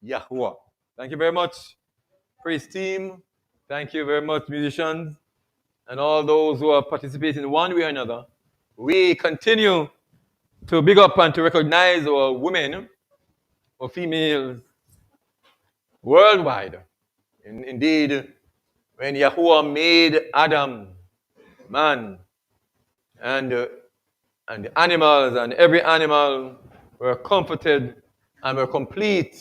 Yahuwah. Thank you very much, praise team. Thank you very much, musicians, and all those who are participating in one way or another. We continue to big up and to recognize our women or females worldwide. Indeed, when Yahuwah made Adam, man, and, uh, and the animals, and every animal were comforted and were complete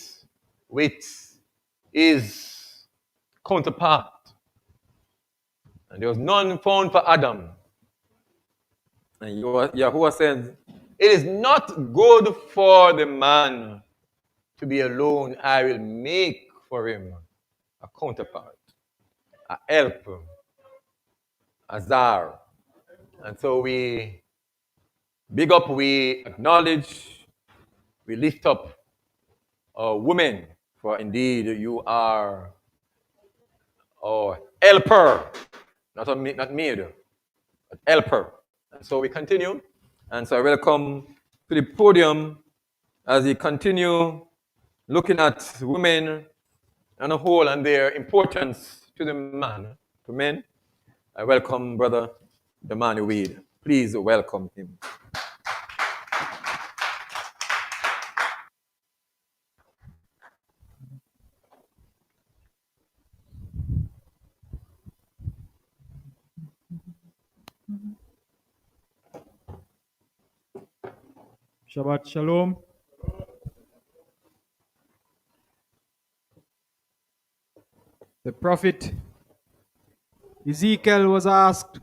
with his counterpart. And there was none found for Adam. And Yahuwah said, it is not good for the man to be alone. I will make for him a counterpart, a helper, a czar. And so we big up, we acknowledge, we lift up women, for indeed you are our helper, not maid, but helper. And so we continue. And so I welcome to the podium as we continue looking at women on a whole and their importance to the man, to men. I welcome Brother Damani. Please welcome him. Shabbat Shalom. The prophet Ezekiel was asked,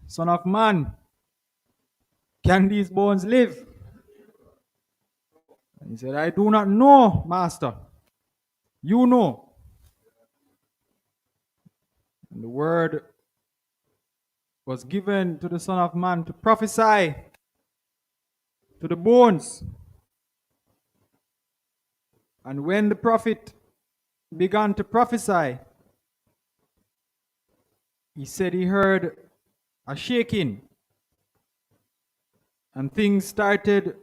Son of man, can these bones live? And he said, I do not know, Master. You know. And the word was given to the Son of Man to prophesy to the bones. And when the prophet began to prophesy, he said he heard a shaking, and things started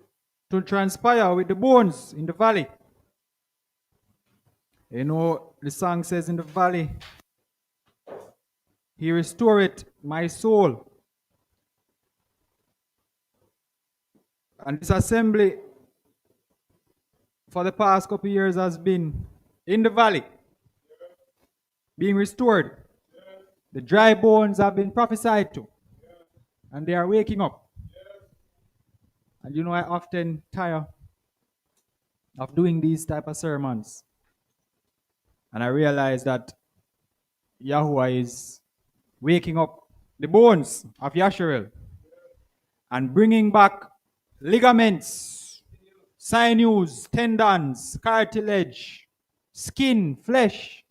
to transpire with the bones in the valley. You know, the song says in the valley, He restored my soul. And this assembly for the past couple of years has been in the valley, being restored. The dry bones have been prophesied to, and they are waking up. And you know, I often tire of doing these type of sermons. And I realize that Yahuwah is waking up the bones of Yisra'el and bringing back ligaments, sinews, tendons, cartilage, skin, flesh,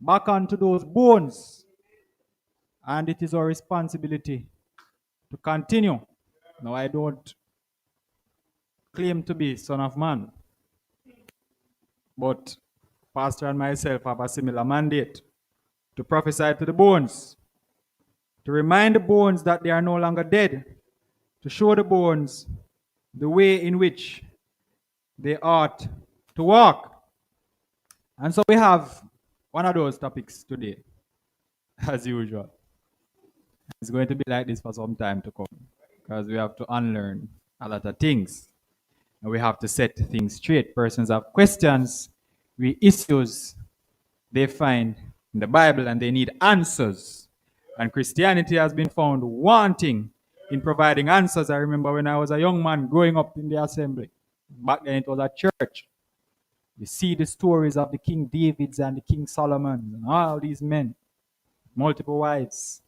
back onto those bones. And it is our responsibility to continue. Now, I don't claim to be Son of Man, but Pastor and myself have a similar mandate to prophesy to the bones, to remind the bones that they are no longer dead, to show the bones the way in which they ought to walk. And so we have one of those topics today, as usual. It's going to be like this for some time to come, because we have to unlearn a lot of things. And we have to set things straight. Persons have questions, issues they find in the Bible, and they need answers. And Christianity has been found wanting in providing answers. I remember when I was a young man growing up in the assembly. Back then it was a church. You see the stories of the King Davids and the King Solomon and all these men, multiple wives,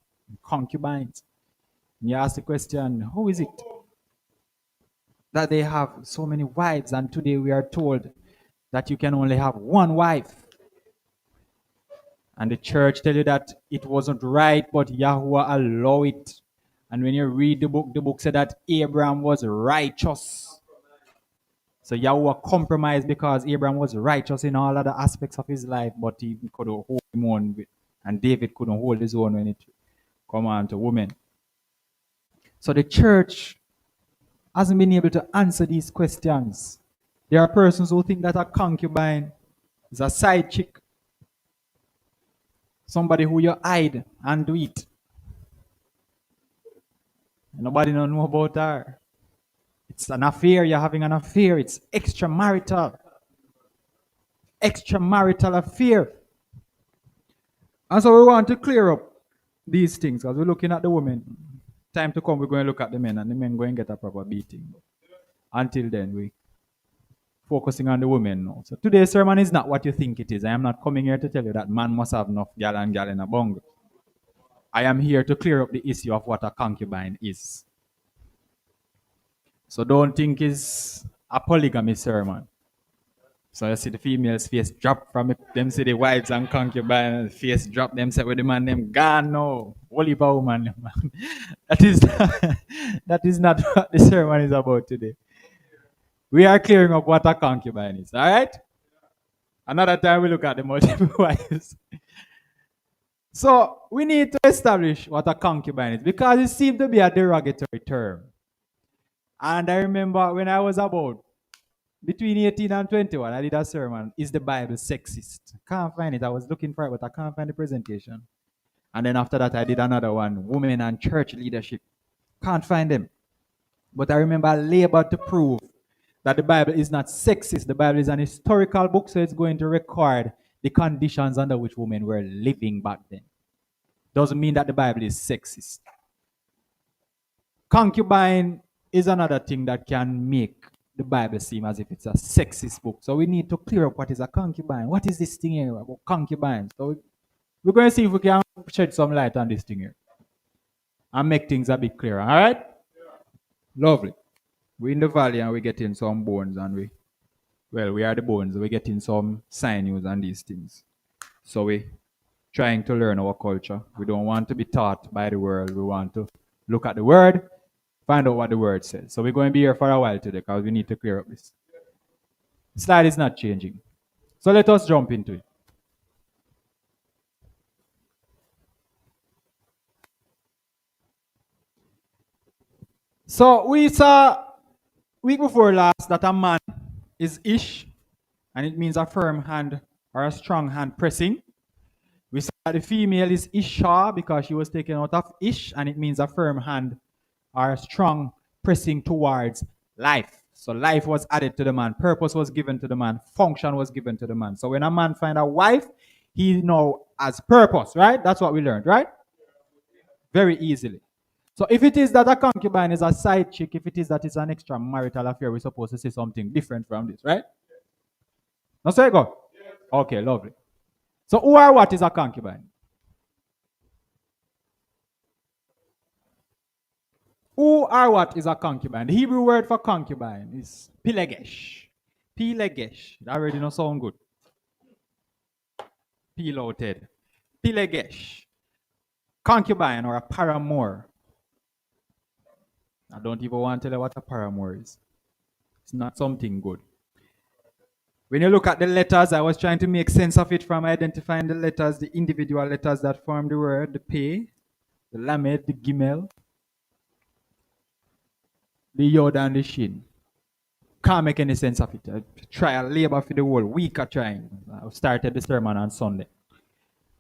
concubines. And you ask the question, how is it that they have so many wives, and today we are told that you can only have one wife? And the church tell you that it wasn't right, but Yahuwah allowed it. And when you read the book said that Abraham was righteous. So Yahuwah compromised because Abraham was righteous in all other aspects of his life, but he couldn't hold him on, and David couldn't hold his own when it come on to women. So the church hasn't been able to answer these questions There are persons who think that a concubine is a side chick, somebody who you hide and do it. Nobody don't know about her. It's an affair, you're having an affair. It's extramarital. Extramarital affair. And so we want to clear up these things because we're looking at the women. Time to come, we're going to look at the men, and the men going to get a proper beating. Until then, we focusing on the women now. So today's sermon is not what you think it is. I am not coming here to tell you that man must have enough gal and gal in a bung. I am here to clear up the issue of what a concubine is. So don't think it's a polygamy sermon. So you see the females' face drop from it. Them see the wives and concubines face drop. Them say with the man them gone no. Holy woman. that is not what the sermon is about today. We are clearing up what a concubine is. All right? Another time we look at the multiple wives. So we need to establish what a concubine is because it seems to be a derogatory term. And I remember when I was about between 18 and 21, I did a sermon, Is the Bible Sexist? Can't find it. I was looking for it, but I can't find the presentation. And then after that, I did another one, Women and Church Leadership. Can't find them. But I remember I labored to prove that the Bible is not sexist. The Bible is an historical book, so it's going to record the conditions under which women were living back then. Doesn't mean that the Bible is sexist. Concubine is another thing that can make the Bible seem as if it's a sexist book. So we need to clear up what is a concubine. What is this thing here about concubines? So we're going to see if we can shed some light on this thing here and make things a bit clearer. All right? Yeah. Lovely. We're in the valley and we're getting some bones and we are the bones. We're getting some sinews and these things. So we're trying to learn our culture. We don't want to be taught by the world. We want to look at the word, find out what the word says. So we're going to be here for a while today because we need to clear up this. The slide is not changing. So let us jump into it. So we saw week before last that a man is ish, and it means a firm hand or a strong hand pressing. We saw that the female is isha because she was taken out of ish, and it means a firm hand or a strong pressing towards life. So life was added to the man, purpose was given to the man, function was given to the man. So when a man finds a wife, he now has purpose, right? That's what we learned, right? Very easily. So if it is that a concubine is a side chick, if it is that it's an extramarital affair, we're supposed to say something different from this, right? Now say go. Okay, lovely. So who or what is a concubine? Who or what is a concubine? The Hebrew word for concubine is pilegesh. Pilegesh. That already don't sound good. Piloted. Pilegesh. Concubine or a paramour. I don't even want to tell you what a paramour is. It's not something good. When you look at the letters, I was trying to make sense of it from identifying the letters, the individual letters that form the word, the P, the Lamed, the Gimel, the Yod and the Shin. Can't make any sense of it. I try to labor for the whole week of trying. I started the sermon on Sunday.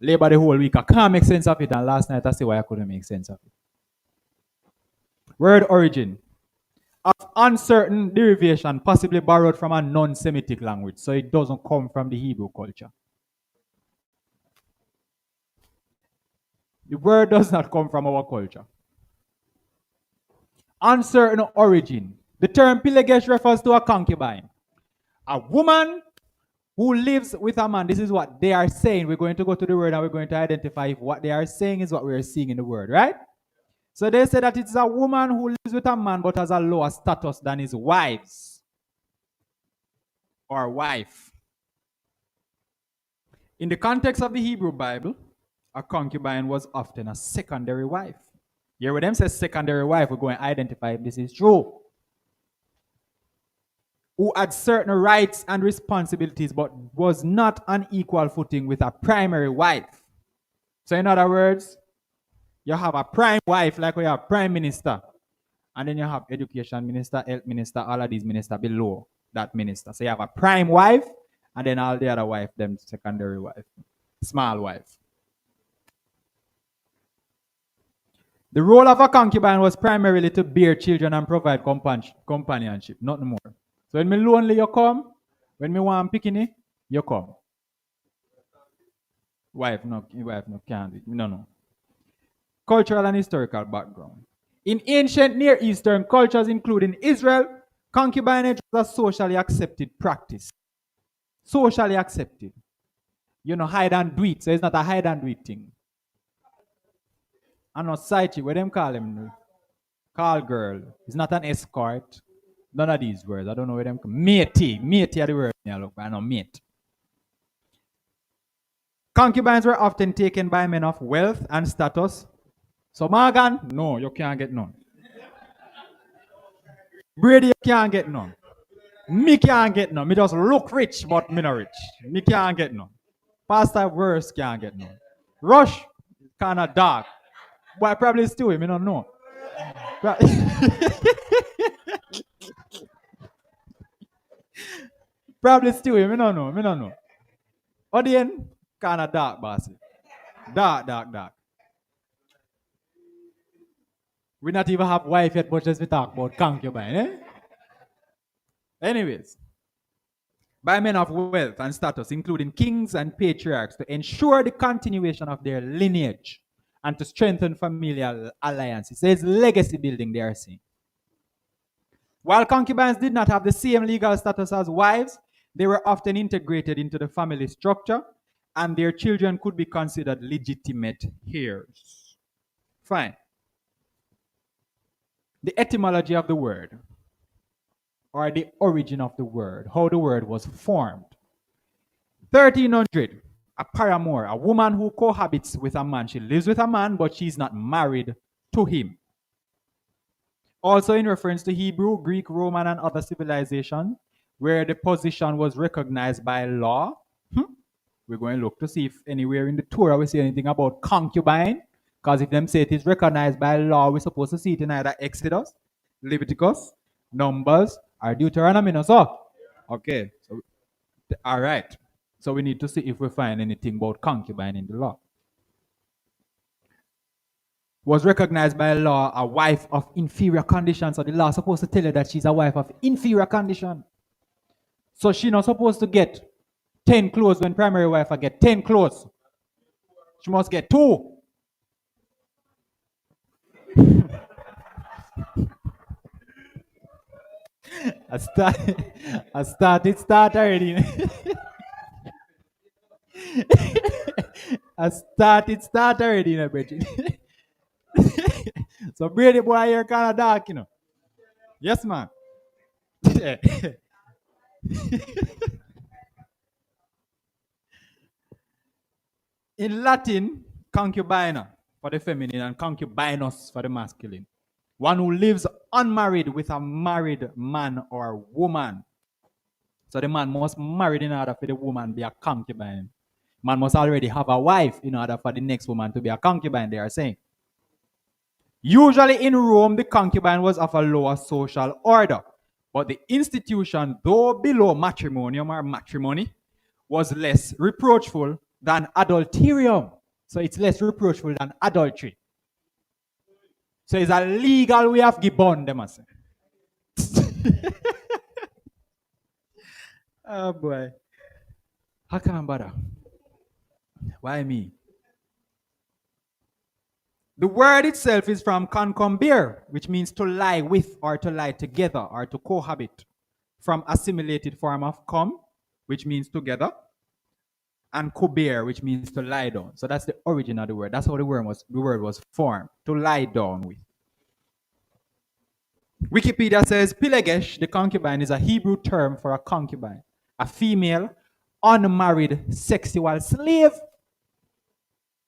Labor the whole week. I can't make sense of it, and last night I see why I couldn't make sense of it. Word origin. Of uncertain derivation, possibly borrowed from a non-Semitic language, so it doesn't come from the Hebrew culture. The word does not come from our culture. Uncertain origin. The term pilegesh refers to a concubine. A woman who lives with a man. This is what they are saying. We're going to go to the word and we're going to identify if what they are saying is what we're seeing in the word, right? So they say that it's a woman who lives with a man but has a lower status than his wives or wife. In the context of the Hebrew Bible, a concubine was often a secondary wife. You hear what them say secondary wife, we're going to identify if this is true. Who had certain rights and responsibilities but was not on equal footing with a primary wife. So in other words, you have a prime wife like we have prime minister. And then you have education minister, health minister, all of these ministers below. that minister. So you have a prime wife, and then all the other wife, them secondary wife, small wife. The role of a concubine was primarily to bear children and provide companionship, nothing more. So when me lonely, you come. When me want picking you come. Wife no, can't do it. No. Cultural and historical background. In ancient Near Eastern cultures, including Israel, concubinage was a socially accepted practice. Socially accepted. You know, hide and do it. So it's not a hide and do it thing. And not side chick, what them call them? Call girl. It's not an escort. None of these words. I don't know where them come. Matey. Matey are the word. Yeah, look, I know mate. Concubines were often taken by men of wealth and status. So Morgan, no, you can't get none. Brady, you can't get none. Me can't get none. Me just look rich, but me not rich. Me can't get none. Pastor Verse can't get none. Rush, kind of dark. But probably still, me don't know. Probably still, me don't know. Odin, kind of dark, bossy. Dark. We not even have wife yet, but just we talk about concubine, eh? Anyways, by men of wealth and status, including kings and patriarchs, to ensure the continuation of their lineage and to strengthen familial alliances. So it's legacy building they are seeing. While concubines did not have the same legal status as wives, they were often integrated into the family structure, and their children could be considered legitimate heirs. Fine. The etymology of the word, or the origin of the word, how the word was formed. 1300, a paramour, a woman who cohabits with a man. She lives with a man, but she's not married to him. Also in reference to Hebrew, Greek, Roman, and other civilizations, where the position was recognized by law. We're going to look to see if anywhere in the Torah we see anything about concubine. Because if them say it is recognized by law, we're supposed to see it in either Exodus, Leviticus, Numbers, or Deuteronomy. No, so? Okay. So, all right. So we need to see if we find anything about concubine in the law. Was recognized by law a wife of inferior condition. So the law is supposed to tell her that she's a wife of inferior condition. So she's not supposed to get 10 clothes when primary wife get 10 clothes. She must get 2. I start already. Start already, you know, Bridget. So Brady boy, you're kind of dark, you know. Yes, man. In Latin, concubina for the feminine and concubinus for the masculine. One who lives unmarried with a married man or woman. So the man must marry in order for the woman to be a concubine. Man must already have a wife in order for the next woman to be a concubine, they are saying. Usually in Rome, the concubine was of a lower social order. But the institution, though below matrimonium or matrimony, was less reproachful than adulterium. So it's less reproachful than adultery. So it's a legal way of gibbon, they must say. Oh boy. How can I bother? Why me? The word itself is from concubere, which means to lie with or to lie together or to cohabit. From assimilated form of cum, which means together, and kubere, which means to lie down. So that's the origin of the word. That's how the word was formed, to lie down with. Wikipedia says pilegesh, the concubine, is a Hebrew term for a concubine, a female, unmarried sexual slave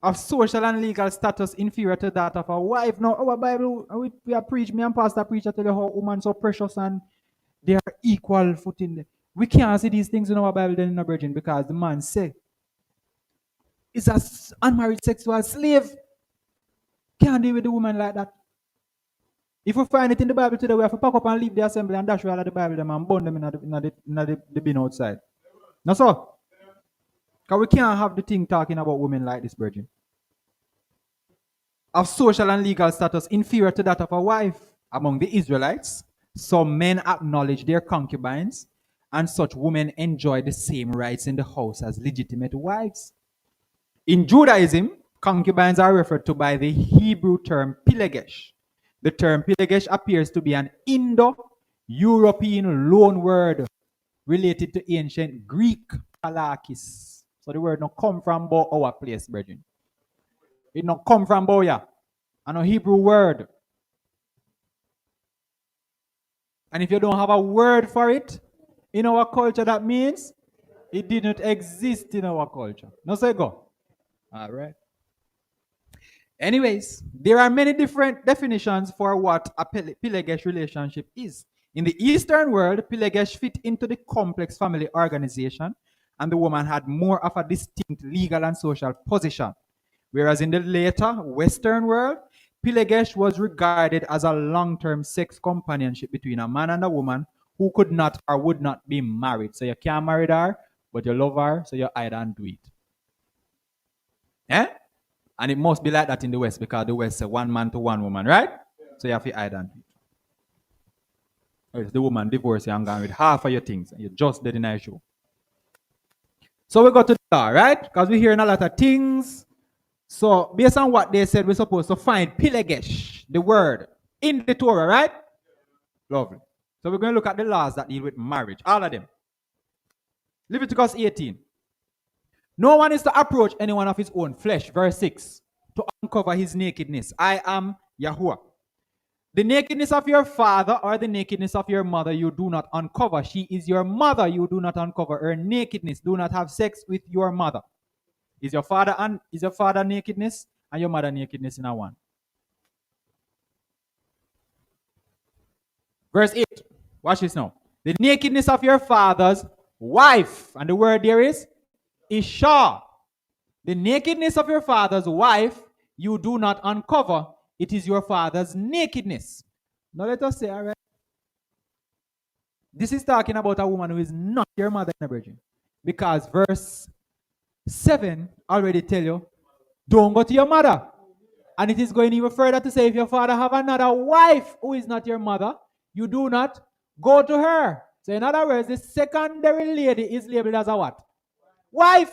of social and legal status inferior to that of a wife. Now, our Bible, we are preach, me and Pastor preach, I tell you how women so precious and they are equal footing. We can't see these things in our Bible then in the virgin because the man say, it's an unmarried sexual slave. Can't deal with the woman like that. If we find it in the Bible today, we have to pack up and leave the assembly and dash all of the Bible them and burn them in the bin outside. No, so. Because we can't have the thing talking about women like this, Virgin. Of social and legal status inferior to that of a wife. Among the Israelites, some men acknowledge their concubines, and such women enjoy the same rights in the house as legitimate wives. In Judaism, concubines are referred to by the Hebrew term pilegesh. The term pilegesh appears to be an Indo-European loan word related to ancient Greek palakis. So the word not come from our place, brethren. It not come from Boya. And a Hebrew word. And if you don't have a word for it in our culture, that means it did not exist in our culture. No, say go. All right. Anyways, there are many different definitions for what a pilegesh relationship is. In the Eastern world, pilegesh fit into the complex family organization, and the woman had more of a distinct legal and social position. Whereas in the later Western world, pilegesh was regarded as a long-term sex companionship between a man and a woman who could not or would not be married. So you can't marry her, but you love her, so you hide and do it. Eh? And it must be like that in the West, because the West say one man to one woman, right? So you have to hide and do it. Or if the woman divorces you and gone with half of your things, and you're just dead in a show. So we go to the law, right? Because we're hearing a lot of things. So based on what they said, we're supposed to find pilegesh, the word, in the Torah, right? Lovely. So we're going to look at the laws that deal with marriage, all of them. Leviticus 18. No one is to approach anyone of his own flesh, verse 6, to uncover his nakedness. I am Yahuwah. The nakedness of your father or the nakedness of your mother you do not uncover. She is your mother, you do not uncover her nakedness. Do not have sex with your mother. Is your father nakedness and your mother nakedness in a one? Verse 8. Watch this now. The nakedness of your father's wife. And the word there is Isha. The nakedness of your father's wife you do not uncover. It is your father's nakedness. Now let us say, all right. This is talking about a woman who is not your mother, virgin. Because verse 7 already tell you, don't go to your mother. And it is going even further to say, if your father have another wife who is not your mother, you do not go to her. So in other words, the secondary lady is labeled as a what? Wife.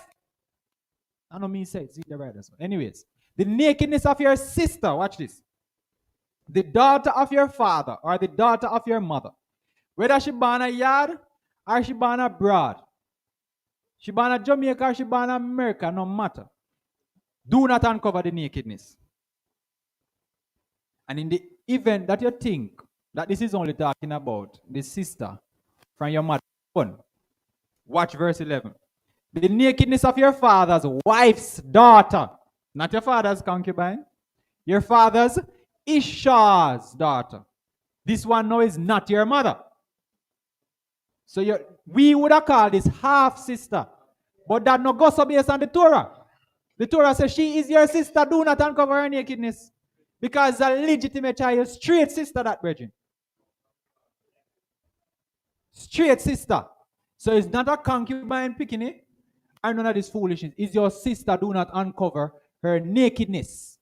I don't mean say, see the right. Anyways, the nakedness of your sister, watch this. The daughter of your father or the daughter of your mother, whether she born a yard or she born abroad, she born in Jamaica or she born in America, no matter. Do not uncover the nakedness. And in the event that you think that this is only talking about the sister from your mother, watch verse 11. The nakedness of your father's wife's daughter, not your father's concubine, your father's Isha's daughter. This one now is not your mother. So we would have called this half sister, but that no goes based on the Torah. The Torah says she is your sister, do not uncover her nakedness. Because a legitimate child, straight sister, that virgin. Straight sister. So it's not a concubine picking it, or none of this foolishness. It's your sister, do not uncover her nakedness.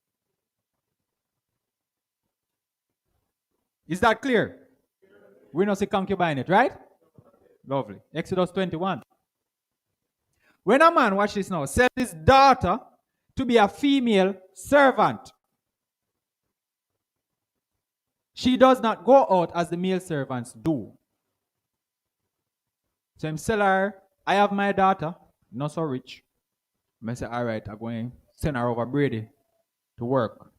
Is that clear? We don't say concubine it, right? Lovely. Exodus 21. When a man, watch this now, sells his daughter to be a female servant, she does not go out as the male servants do. So I'm sell her, I have my daughter, not so rich. I say, all right, I'm going to send her over Brady to work.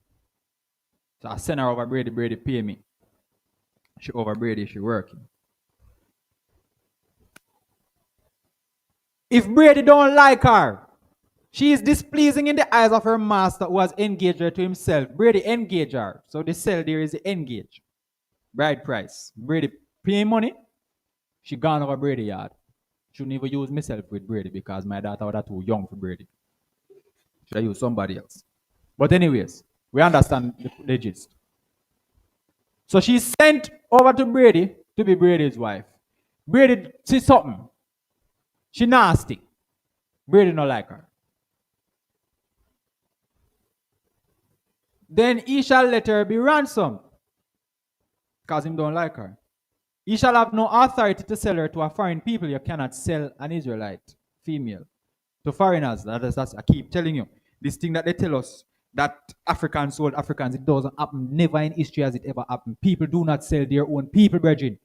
So I send her over Brady, Brady pay me. She over Brady, she working. If Brady don't like her, she is displeasing in the eyes of her master who has engaged her to himself. Brady engage her. So the sell there is the engage. Bride price. Brady pay money. She gone over Brady yard. Shouldn't even use myself with Brady because my daughter was too young for Brady. Should I use somebody else? But anyways, we understand the gist. So she sent over to Brady to be Brady's wife. Brady see something. She nasty. Brady not like her. Then he shall let her be ransomed, because him don't like her. He shall have no authority to sell her to a foreign people. You cannot sell an Israelite female to foreigners. That's I keep telling you. This thing that they tell us that Africans sold Africans, it doesn't happen. Never in history has it ever happened. People do not sell their own people, brethren.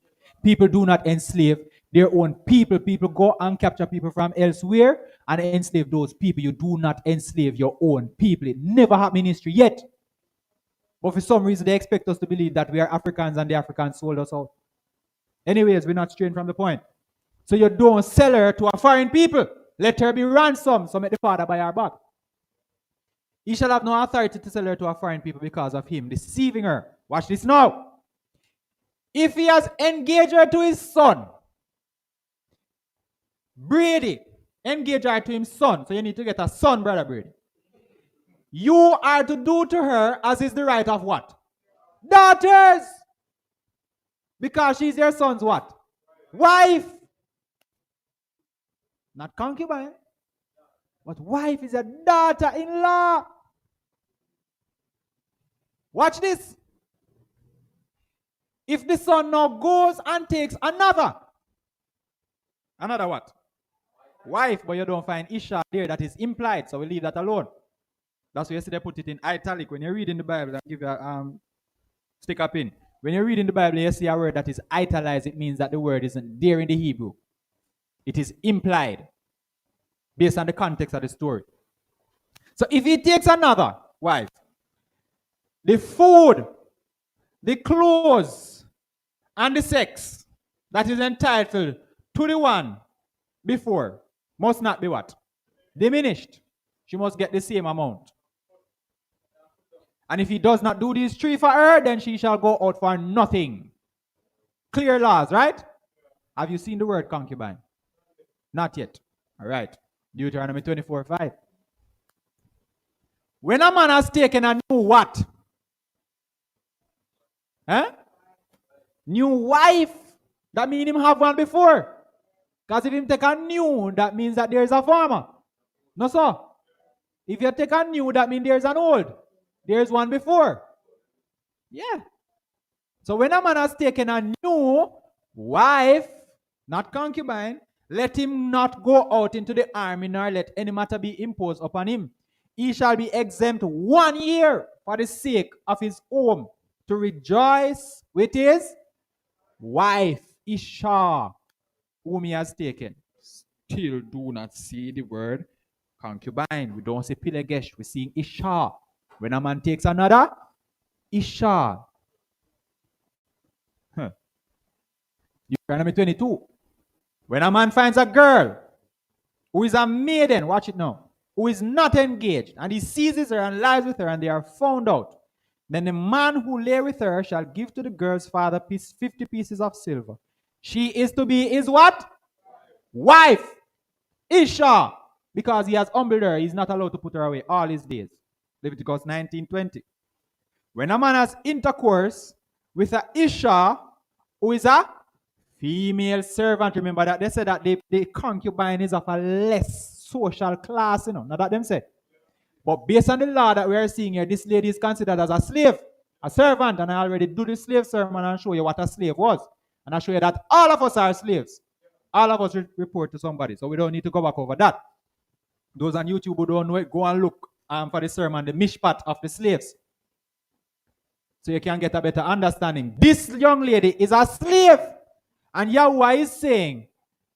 People do not enslave their own people. People go and capture people from elsewhere and enslave those people. You do not enslave your own people. It never happened in history yet. But for some reason, they expect us to believe that we are Africans and the Africans sold us out. Anyways, we're not straying from the point. So you don't sell her to a foreign people. Let her be ransomed, so make the father buy her back. He shall have no authority to sell her to a foreign people because of him deceiving her. Watch this now. If he has engaged her to his son, Brady, engage her to his son. So you need to get a son, brother Brady. You are to do to her as is the right of what? Daughters. Because she's your son's what? Wife. Not concubine. But wife is a daughter-in-law. Watch this. If the son now goes and takes another what? Wife, but you don't find Isha there, that is implied, so we leave that alone. That's why yesterday I put it in italic. When you read in the Bible, I'll give you a stick up in. When you read in the Bible, you see a word that is italicized, it means that the word isn't there in the Hebrew. It is implied based on the context of the story. So if he takes another wife, the food, the clothes, and the sex that is entitled to the one before must not be what? Diminished. She must get the same amount. And if he does not do these three for her, then she shall go out for nothing. Clear laws, right? Have you seen the word concubine? Not yet. All right. Deuteronomy 24:5. When a man has taken a new what? New wife. That means him have one before. Because if him take a new, that means that there is a former. No, sir. If you take a new, that means there's an old. There's one before. Yeah. So when a man has taken a new wife, not concubine, let him not go out into the army, nor let any matter be imposed upon him. He shall be exempt 1 year for the sake of his home, to rejoice with his wife, Isha, whom he has taken. Still do not see the word concubine. We don't say pilegesh, we're seeing Isha. When a man takes another, Isha. Deuteronomy 22. When a man finds a girl who is a maiden, watch it now, who is not engaged, and he seizes her and lies with her, and they are found out, then the man who lay with her shall give to the girl's father 50 pieces of silver. She is to be his what? Wife. Isha. Because he has humbled her, he's not allowed to put her away all his days. Leviticus 19:20. When a man has intercourse with a Isha, who is a female servant, remember that they said that the concubine is of a less social class, not that them say. But based on the law that we are seeing here, this lady is considered as a slave, a servant, and I already do the slave sermon and show you what a slave was. And I show you that all of us are slaves. All of us report to somebody, so we don't need to go back over that. Those on YouTube who don't know it, go and look for the sermon, the mishpat of the slaves. So you can get a better understanding. This young lady is a slave. And Yahweh is saying,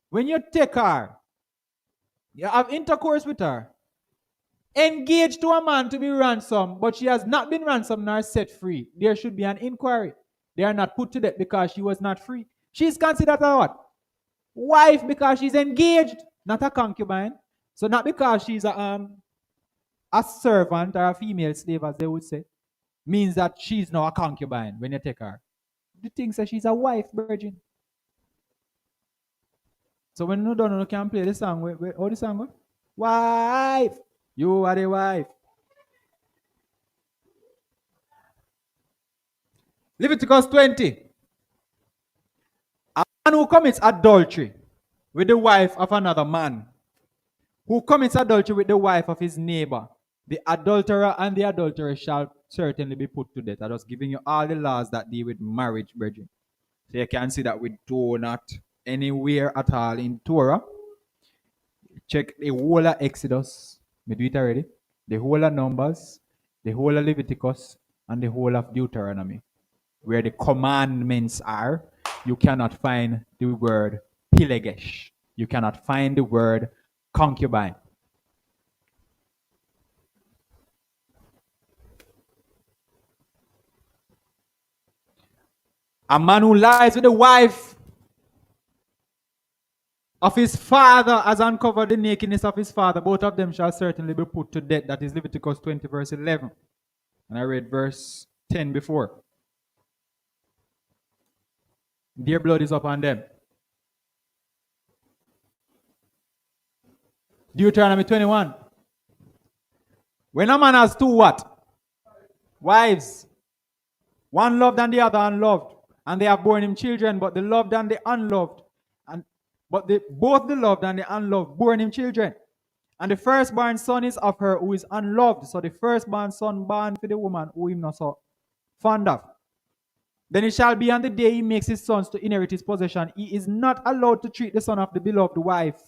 when you take her, you have intercourse with her, engaged to a man to be ransomed, but she has not been ransomed nor set free, there should be an inquiry. They are not put to death because she was not free. She is considered a what? Wife, because she's engaged, not a concubine. So not because she's a servant or a female slave, as they would say, means that she's now a concubine when you take her. The thing says she's a wife, virgin. So when you don't know, you can play the song. How the song go? Wife, you are the wife. Leviticus 20. A man who commits adultery with the wife of another man, who commits adultery with the wife of his neighbor, the adulterer and the adulteress shall certainly be put to death. I'm just giving you all the laws that deal with marriage, brethren. So you can see that we do not anywhere at all in Torah. Check the whole of Exodus. We do it already. The whole of Numbers, the whole of Leviticus, and the whole of Deuteronomy. Where the commandments are, you cannot find the word pilegesh. You cannot find the word concubine. A man who lies with the wife of his father has uncovered the nakedness of his father. Both of them shall certainly be put to death. That is Leviticus 20, verse 11. And I read verse 10 before. Their blood is upon them. Deuteronomy 21. When a man has two what? Wives. One loved and the other unloved. And they have borne him children, but the loved and the unloved. Both the loved and the unloved born him children. And the firstborn son is of her who is unloved. So the firstborn son born for the woman who him not so fond of. Then it shall be on the day he makes his sons to inherit his possession, he is not allowed to treat the son of the beloved wife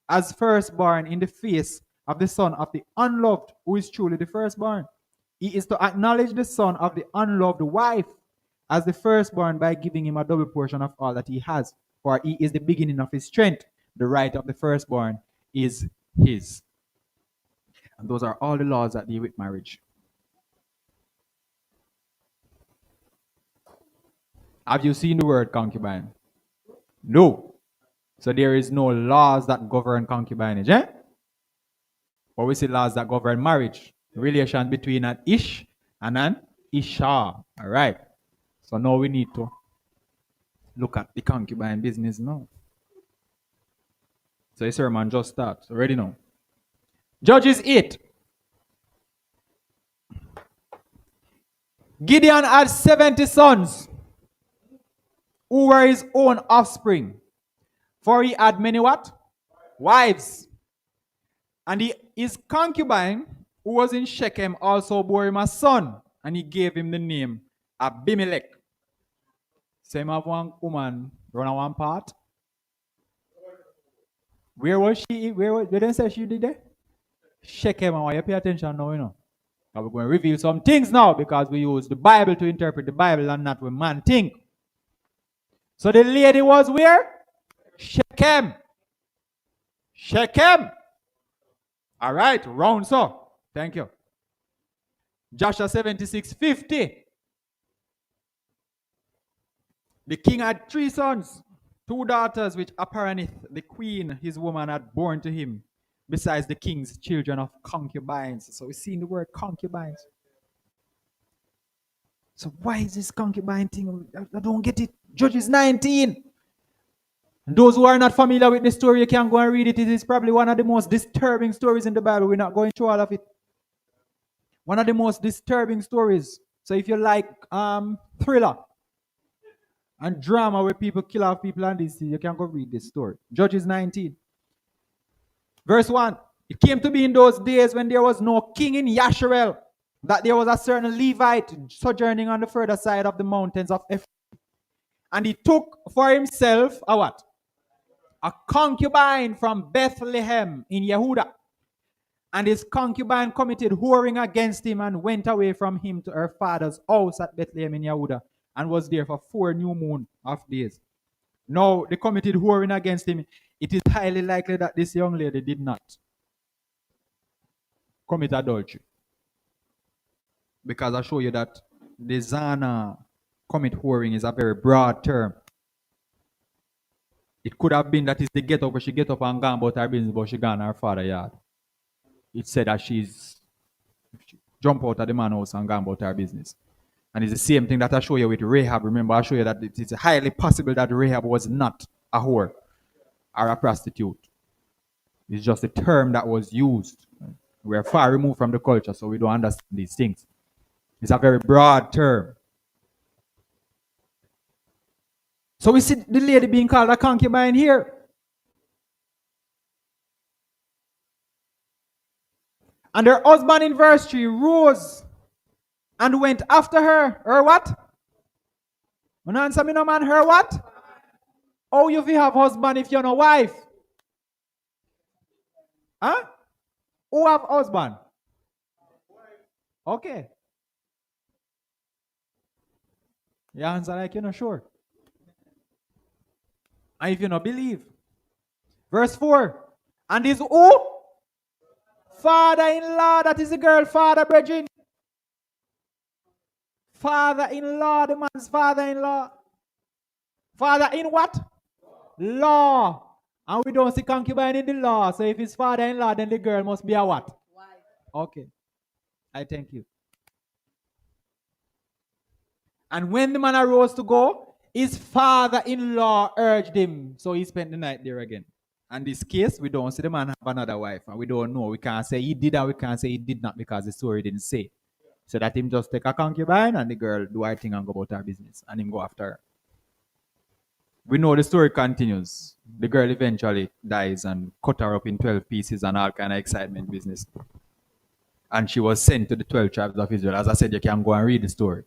as firstborn in the face of the son of the unloved, who is truly the firstborn. He is to acknowledge the son of the unloved wife as the firstborn by giving him a double portion of all that he has, for he is the beginning of his strength. The right of the firstborn is his. And those are all the laws that deal with marriage. Have you seen the word concubine? No. So there is no laws that govern concubinage, eh? But we see laws that govern marriage. Relation between an ish and an isha. All right. So now we need to look at the concubine business now. So the sermon just starts. Already know. Judges 8. Gideon had 70 sons who were his own offspring. For he had many what? Wives. And his concubine, who was in Shechem, also bore him a son. And he gave him the name Abimelech. Same have one woman run on one part. Where was she? They didn't say she did that? Shechem. I want you to pay attention now, you know. We're going to reveal some things now because we use the Bible to interpret the Bible and not what man think. So the lady was where? Shechem. Shechem. All right, round so. Thank you. Joshua 76:50. The king had 3 sons, 2 daughters, which apparently the queen, his woman, had born to him, besides the king's children of concubines. So we see in the word concubines. So why is this concubine thing? I don't get it. Judges 19. And those who are not familiar with the story, you can go and read it. It is probably one of the most disturbing stories in the Bible. We're not going through all of it. One of the most disturbing stories. So if you like thriller and drama where people kill off people and this, you can go read this story. Judges 19. Verse 1. It came to be in those days when there was no king in Yisra'el, that there was a certain Levite sojourning on the further side of the mountains of Ephraim. And he took for himself a what? A concubine from Bethlehem in Yehudah. And his concubine committed whoring against him and went away from him to her father's house at Bethlehem in Yehudah and was there for 4 new moon of days. Now, they committed whoring against him. It is highly likely that this young lady did not commit adultery. Because I show you that the zana commit whoring is a very broad term. It could have been that it's the get up where she get up and gone about her business, but she gone her father's yard. It said that she jump out of the man's house and gone about her business. And it's the same thing that I show you with Rahab. Remember, I show you that it is highly possible that Rahab was not a whore or a prostitute. It's just a term that was used. We're far removed from the culture, so we don't understand these things. It's a very broad term. So we see the lady being called a concubine here. And her husband in verse 3 rose and went after her. Her what? You answer me no man, her what? Oh, you have husband if you're no wife? Huh? Who have husband? Okay. You answer like you're not sure. And if you not believe. Verse 4. And is who? Father-in-law, that is the girl, father, brethren. Father-in-law, the man's father-in-law. Father in what? Law. And we don't see concubine in the law. So if it's father-in-law, then the girl must be a what? Wife. Okay. I thank you. And when the man arose to go, his father-in-law urged him. So he spent the night there again. And this case, we don't see the man have another wife. And we don't know. We can't say he did and we can't say he did not because the story didn't say. So that him just take a concubine and the girl do her thing and go about her business. And him go after her. We know the story continues. The girl eventually dies and cut her up in 12 pieces and all kind of excitement business. And she was sent to the 12 tribes of Israel. As I said, you can go and read the story.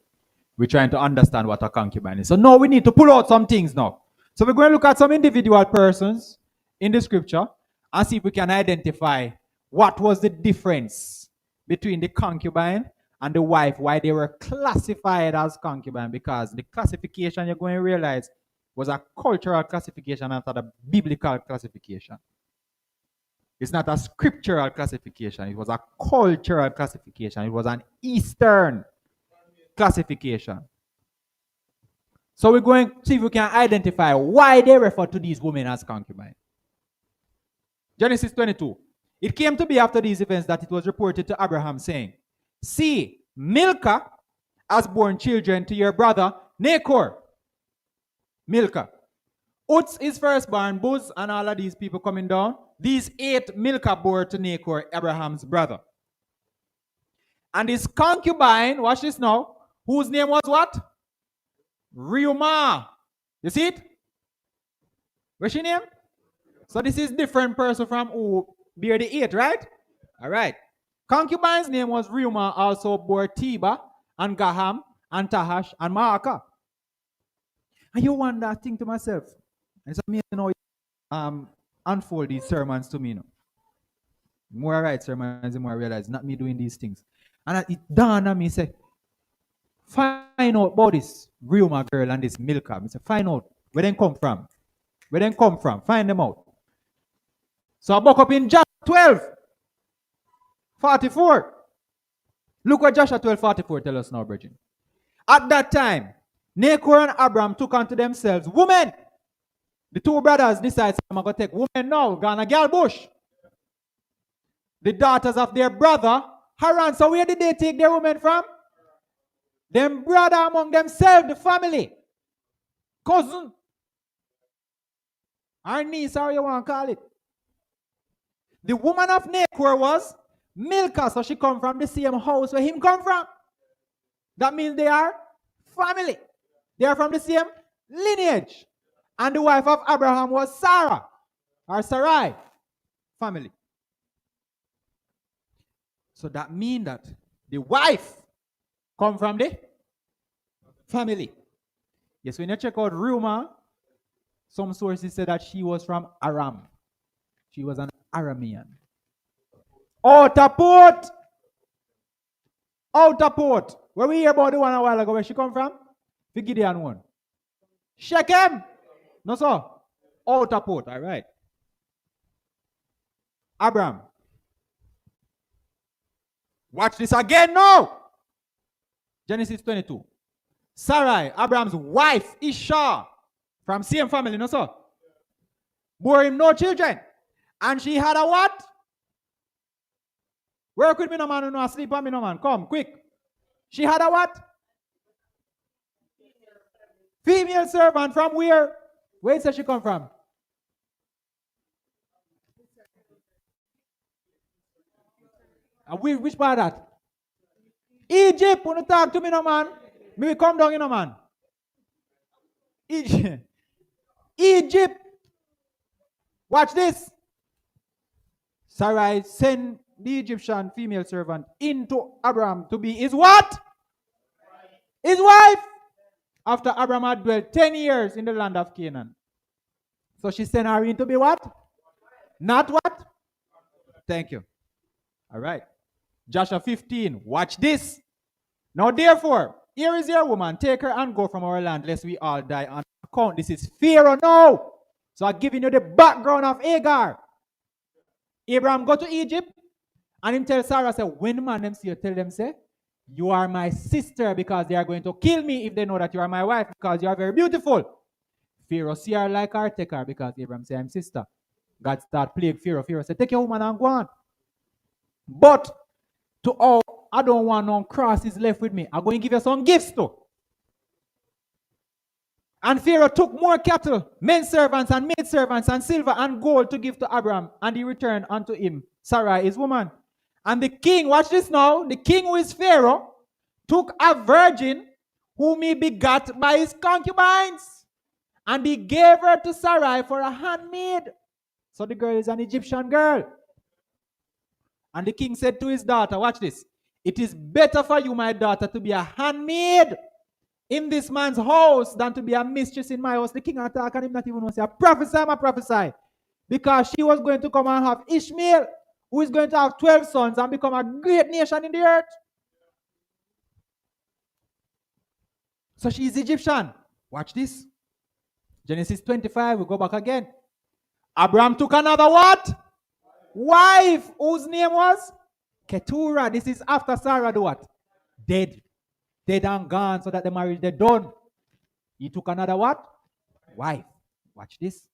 We're trying to understand what a concubine is. So now we need to pull out some things now. So we're going to look at some individual persons in the scripture and see if we can identify what was the difference between the concubine and the wife, why they were classified as concubine, because the classification you're going to realize was a cultural classification after the biblical classification. It's not a scriptural classification. It was a cultural classification. It was an Eastern classification. So we're going to see if we can identify why they refer to these women as concubines. Genesis 22. It came to be after these events that it was reported to Abraham, saying, see, Milcah has borne children to your brother Nahor. Milcah. Uts is firstborn, Buz, and all of these people coming down. These 8 Milcah bore to Nahor, Abraham's brother. And his concubine, watch this now, whose name was what? Reumah. You see it? What's she name? So this is different person from who bear the 8, right? All right. Concubine's name was Reumah, also bore Teba and Gaham and Tahash and Maacah. And you wonder, I think to myself, it's amazing how unfold these sermons to me. You know. The more I write sermons, the more I realize not me doing these things. And it dawned on me, say, find out about this Reumah girl and this Milcah. I say, find out where they come from. Where they come from. Find them out. So I buck up in Joshua 12, 44. Look what Joshua 12, 44 tell us now, brethren. At that time, Nahor and Abram took unto themselves women. The 2 brothers decided, I'm going to take women now, gonna gal bush. The daughters of their brother, Haran. So where did they take their women from? Them brother among themselves, the family. Cousin. Or niece, how you want to call it. The woman of Nahor was Milcah, so she come from the same house where him come from. That means they are family. They are from the same lineage. And the wife of Abraham was Sarah, or Sarai, family. So that means that the wife come from the family. Yes, when you check out Reumah, some sources say that she was from Aram. She was an Aramean. Outer Port. Where we hear about the one a while ago, where she come from? The Gideon one. Shechem. No, sir. Outer Port, all right. Abram. Watch this again now. Genesis 22. Sarai, Abraham's wife, Isha, from same family, no, sir. Bore him no children. And she had a what? Work with me, no man, no sleep on me, no man. Come, quick. She had a what? Female servant from where? Where does she come from? Which part of that? Egypt. When you talk to me, no man. Me come down, you know, man. Egypt. Egypt. Watch this. Sarai sent the Egyptian female servant into Abraham to be his what? His wife. After Abraham had dwelt 10 years in the land of Canaan. So she sent her in to be what? Not what? Thank you. All right. Joshua 15. Watch this. Now therefore, here is your woman. Take her and go from our land, lest we all die on account. This is Pharaoh now. So I'm giving you the background of Hagar. Abraham go to Egypt and him tell Sarah, say, when the man them see you, tell them, say, you are my sister because they are going to kill me if they know that you are my wife because you are very beautiful. Pharaoh see her like her, take her because Abraham say, I'm sister. God start plague Pharaoh. Pharaoh say, take your woman and go on. But to all, I don't want no crosses left with me. I'm going to give you some gifts too. And Pharaoh took more cattle, men servants and maid servants and silver and gold to give to Abraham, and he returned unto him Sarai his woman. And the king, watch this now, the king who is Pharaoh, took a virgin whom he begot by his concubines, and he gave her to Sarai for a handmaid. So the girl is an Egyptian girl. And the king said to his daughter, watch this, it is better for you, my daughter, to be a handmaid in this man's house than to be a mistress in my house. The king attacked and him not even want to say, prophesy. Because she was going to come and have Ishmael, who is going to have 12 sons and become a great nation in the earth. So she is Egyptian. Watch this. Genesis 25, we go back again. Abraham took another what? Wife, whose name was? Keturah. This is after Sarah do what? Dead and gone, so that the marriage they done. He took another what? Wife. Watch this.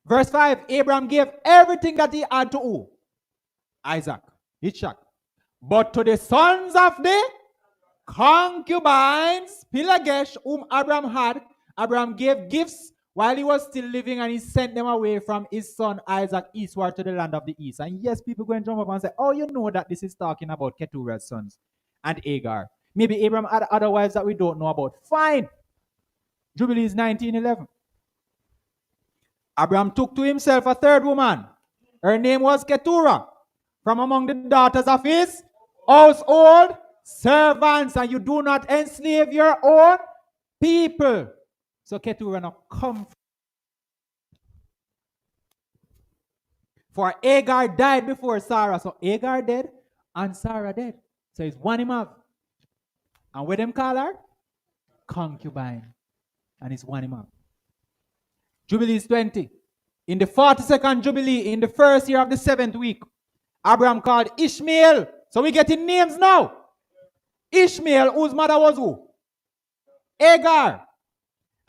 Verse 5, Abraham gave everything that he had to who? Isaac, Ishak. But to the sons of the concubines, Pilagesh, whom Abraham had, Abraham gave gifts while he was still living, and he sent them away from his son Isaac eastward to the land of the east. And yes, people go and jump up and say, oh, you know that this is talking about Keturah's sons and Hagar. Maybe Abraham had other wives that we don't know about. Fine. Jubilees 19:11. Abraham took to himself a third woman. Her name was Keturah, from among the daughters of his household servants. And you do not enslave your own people. So Keturah now come. For Hagar died before Sarah. So Hagar dead and Sarah dead. So it's one him up. And what them call her? Concubine. And it's one him up. Jubilees 20. In the 42nd Jubilee, in the first year of the 7th week, Abraham called Ishmael. So we getting names now. Ishmael, whose mother was who? Hagar.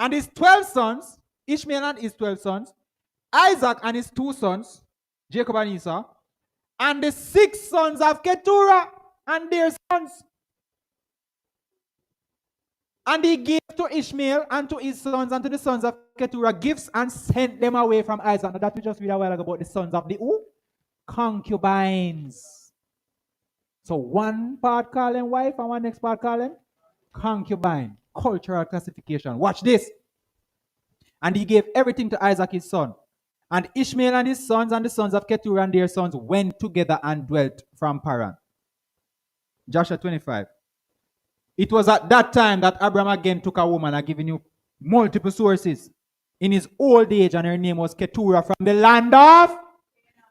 And his 12 sons, Ishmael and his 12 sons, Isaac and his 2 sons, Jacob and Esau, and the 6 sons of Keturah and their sons. And he gave to Ishmael and to his sons and to the sons of Keturah gifts and sent them away from Isaac. Now that we just read a while ago about the sons of the who? Concubines. So one part call them wife and one next part call them concubine. Cultural classification. Watch this. And he gave everything to Isaac his son. And Ishmael and his sons and the sons of Keturah and their sons went together and dwelt from Paran. Joshua 25. It was at that time that Abraham again took a woman. I've given you multiple sources. In his old age, and her name was Keturah from the land of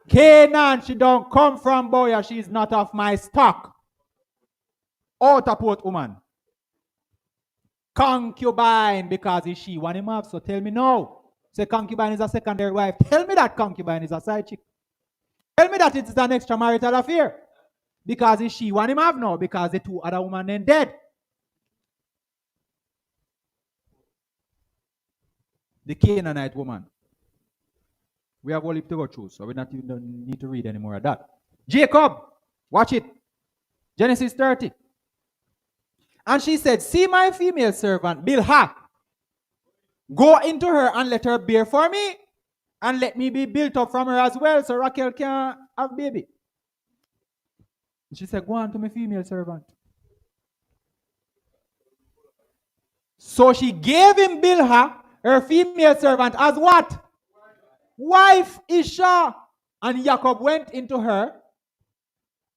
Canaan. She don't come from Boya. She is not of my stock. Outer port woman. Concubine, because is she one him up. So tell me no. Say concubine is a secondary wife. Tell me that concubine is a side chick. Tell me that it is an extramarital affair. Because is she one him have now? Because the 2 other women then dead. The Canaanite woman. We have all to go through, so we don't need to read any more of that. Jacob, watch it. Genesis 30. And she said, see my female servant, Bilhah. Go into her and let her bear for me, and let me be built up from her as well, so Rachel can have baby. She said, go on to my female servant. So she gave him Bilhah, her female servant, as what? Wife Isha. And Jacob went into her.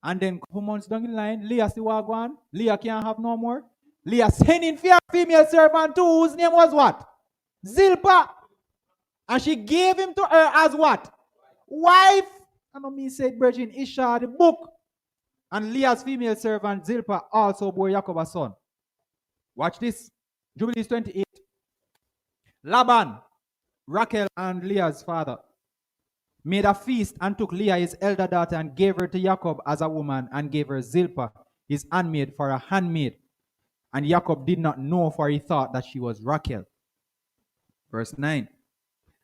And then a couple months down the line, Leah still wagwan. Leah can't have no more. Leah sending for her female servant too, whose name was what? Zilpah. And she gave him to her as what? Wife. And me said, Virgin Isha, the book. And Leah's female servant Zilpah also bore Jacob a son. Watch this. Jubilees 28. Laban, Rachel and Leah's father, made a feast and took Leah, his elder daughter, and gave her to Jacob as a woman, and gave her Zilpah, his handmaid, for a handmaid. And Jacob did not know, for he thought that she was Rachel. Verse 9.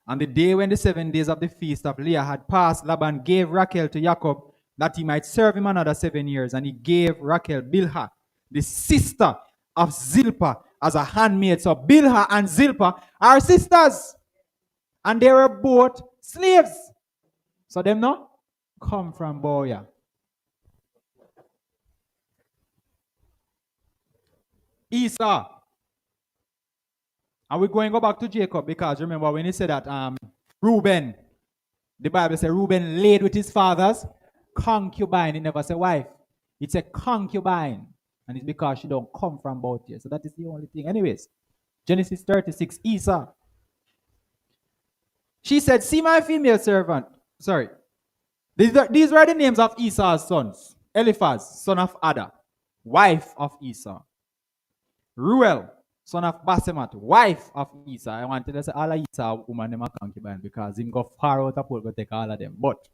On the day when the 7 days of the feast of Leah had passed, Laban gave Rachel to Jacob, that he might serve him another 7 years. And he gave Rachel Bilhah, the sister of Zilpah, as a handmaid. So Bilhah and Zilpah are sisters. And they were both slaves. So them no come from Boya. Esau. And we're going to go back to Jacob, because remember when he said that Reuben, the Bible says Reuben laid with his father's concubine. It never said wife. It's a concubine. And it's because she don't come from both here. So that is the only thing. Anyways, Genesis 36, Esau. She said, see my female servant. Sorry. These were the names of Esau's sons. Eliphaz, son of Ada, wife of Esau. Ruel, son of Basemat, wife of Esau. I wanted to say all of Esau woman them a concubine, because him go far out of go take all of them. But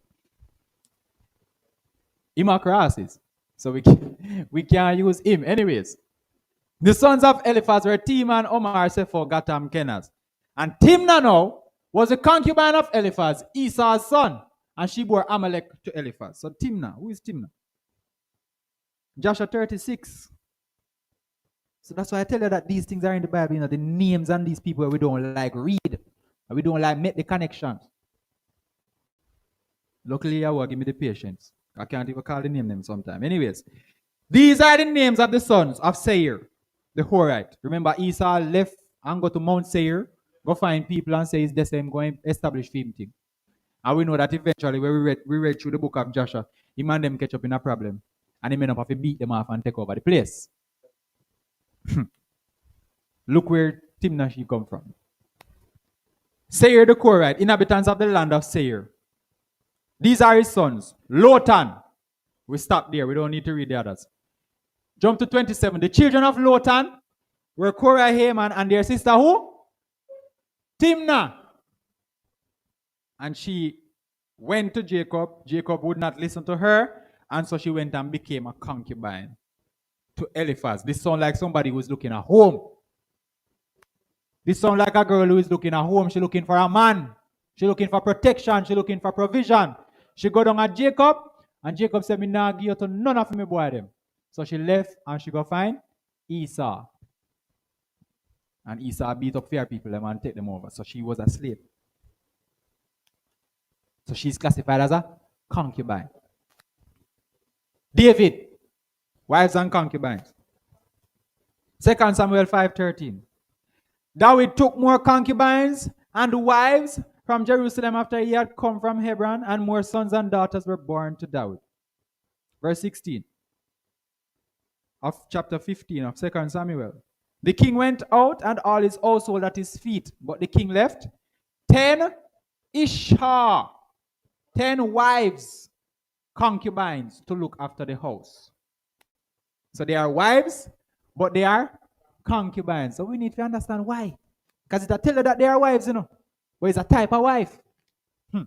him a crosses. So we can't use him. Anyways, the sons of Eliphaz were Teman, Omar, Sepho, Gatam, Kenaz. And Timnah now was a concubine of Eliphaz, Esau's son. And she bore Amalek to Eliphaz. So Timnah, who is Timnah? Joshua 36. So that's why I tell you that these things are in the Bible, the names and these people we don't like read. And we don't like make the connections. Luckily, I will give me the patience. I can't even call the name them sometime. Anyways, these are the names of the sons of Seir, the Horite. Remember, Esau left and go to Mount Seir, go find people and say it's the same, going to establish film thing. And we know that eventually, when we read through the book of Joshua, him and them catch up in a problem. And he may not have to beat them off and take over the place. Look where Timnah she come from. Seir the Horite, inhabitants of the land of Seir. These are his sons. Lotan. We stop there. We don't need to read the others. Jump to 27. The children of Lotan were Korah, Haman, and their sister who? Timnah. And she went to Jacob. Jacob would not listen to her. And so she went and became a concubine to Eliphaz. This sounds like somebody who is looking at home. This sounds like a girl who is looking at home. She's looking for a man. She's looking for protection. She's looking for provision. She go down at Jacob. And Jacob said, me nah give you to none of me boy them. So she left and she go find Esau. And Esau beat up fair people and take them over. So she was a slave. So she's classified as a concubine. David, wives and concubines. 2 Samuel 5:13. David took more concubines and wives from Jerusalem after he had come from Hebron, and more sons and daughters were born to David. Verse 16 of chapter 15 of 2 Samuel. The king went out and all his household at his feet, but the king left 10 Isha, 10 wives, concubines to look after the house. So they are wives, but they are concubines. So we need to understand why. Because it's a tell you that they are wives, but it's a type of wife. 2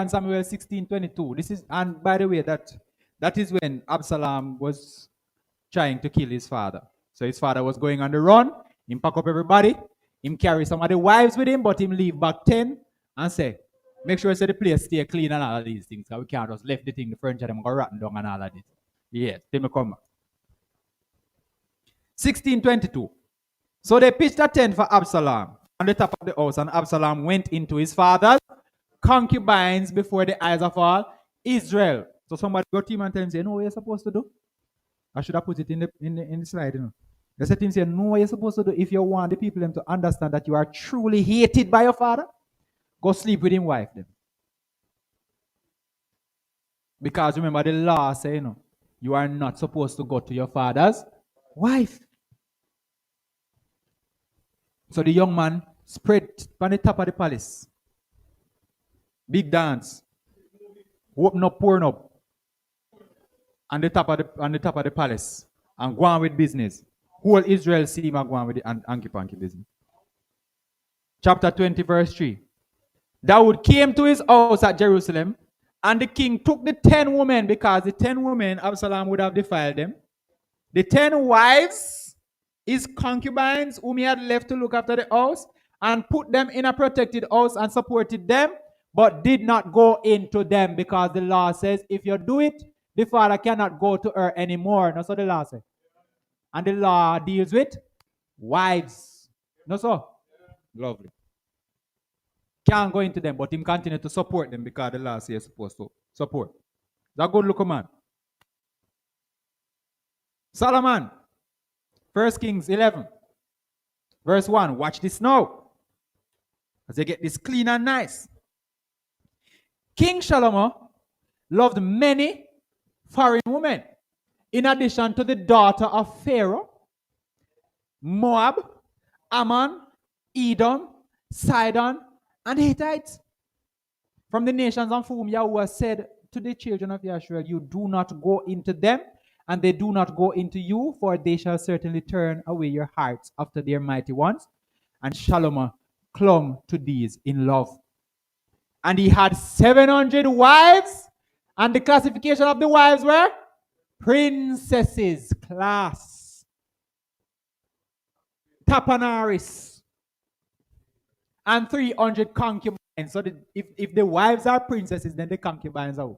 Samuel 16:22. This is, and by the way, that is when Absalom was trying to kill his father. So his father was going on the run. Him pack up everybody. Him carry some of the wives with him, but him leave back 10 and say, make sure the place stay clean and all of these things. So we can't just left the thing, the furniture, them go rotten down and all of this. Yes, till me come back. 16:22. So they pitched a tent for Absalom on the top of the house, and Absalom went into his father's concubines before the eyes of all Israel. So somebody go to him and tell him, say, you know what you're supposed to do? I should have put it in the slide, The same say, no, what you're supposed to do if you want the people them to understand that you are truly hated by your father, go sleep with his wife then. Because remember the law say, you are not supposed to go to your father's wife. So the young man spread on the top of the palace. Big dance. Open up, pouring up. On the top of the palace. And go on with business. Whole Israel see him go on with the hanky-panky business. Chapter 20, verse 3. Dawood came to his house at Jerusalem, and the king took the 10 women, because the 10 women, Absalom would have defiled them. The 10 wives, his concubines, whom he had left to look after the house, and put them in a protected house and supported them, but did not go into them, because the law says, if you do it, the father cannot go to her anymore. That's what the law says. And the law deals with wives. No, so? Lovely. Can't go into them, but him continue to support them because the law says you're supposed to support. That good look, man. Solomon, 1 Kings 11, verse 1. Watch this now. As they get this clean and nice. King Solomon loved many foreign women, in addition to the daughter of Pharaoh, Moab, Ammon, Edom, Sidon, and Hittites, from the nations of whom Yahweh said to the children of Yisra'el, you do not go into them, and they do not go into you, for they shall certainly turn away your hearts after their mighty ones. And Solomon clung to these in love. And he had 700 wives, and the classification of the wives were princesses, class, tapanaris, and 300 concubines. So if the wives are princesses, then the concubines are.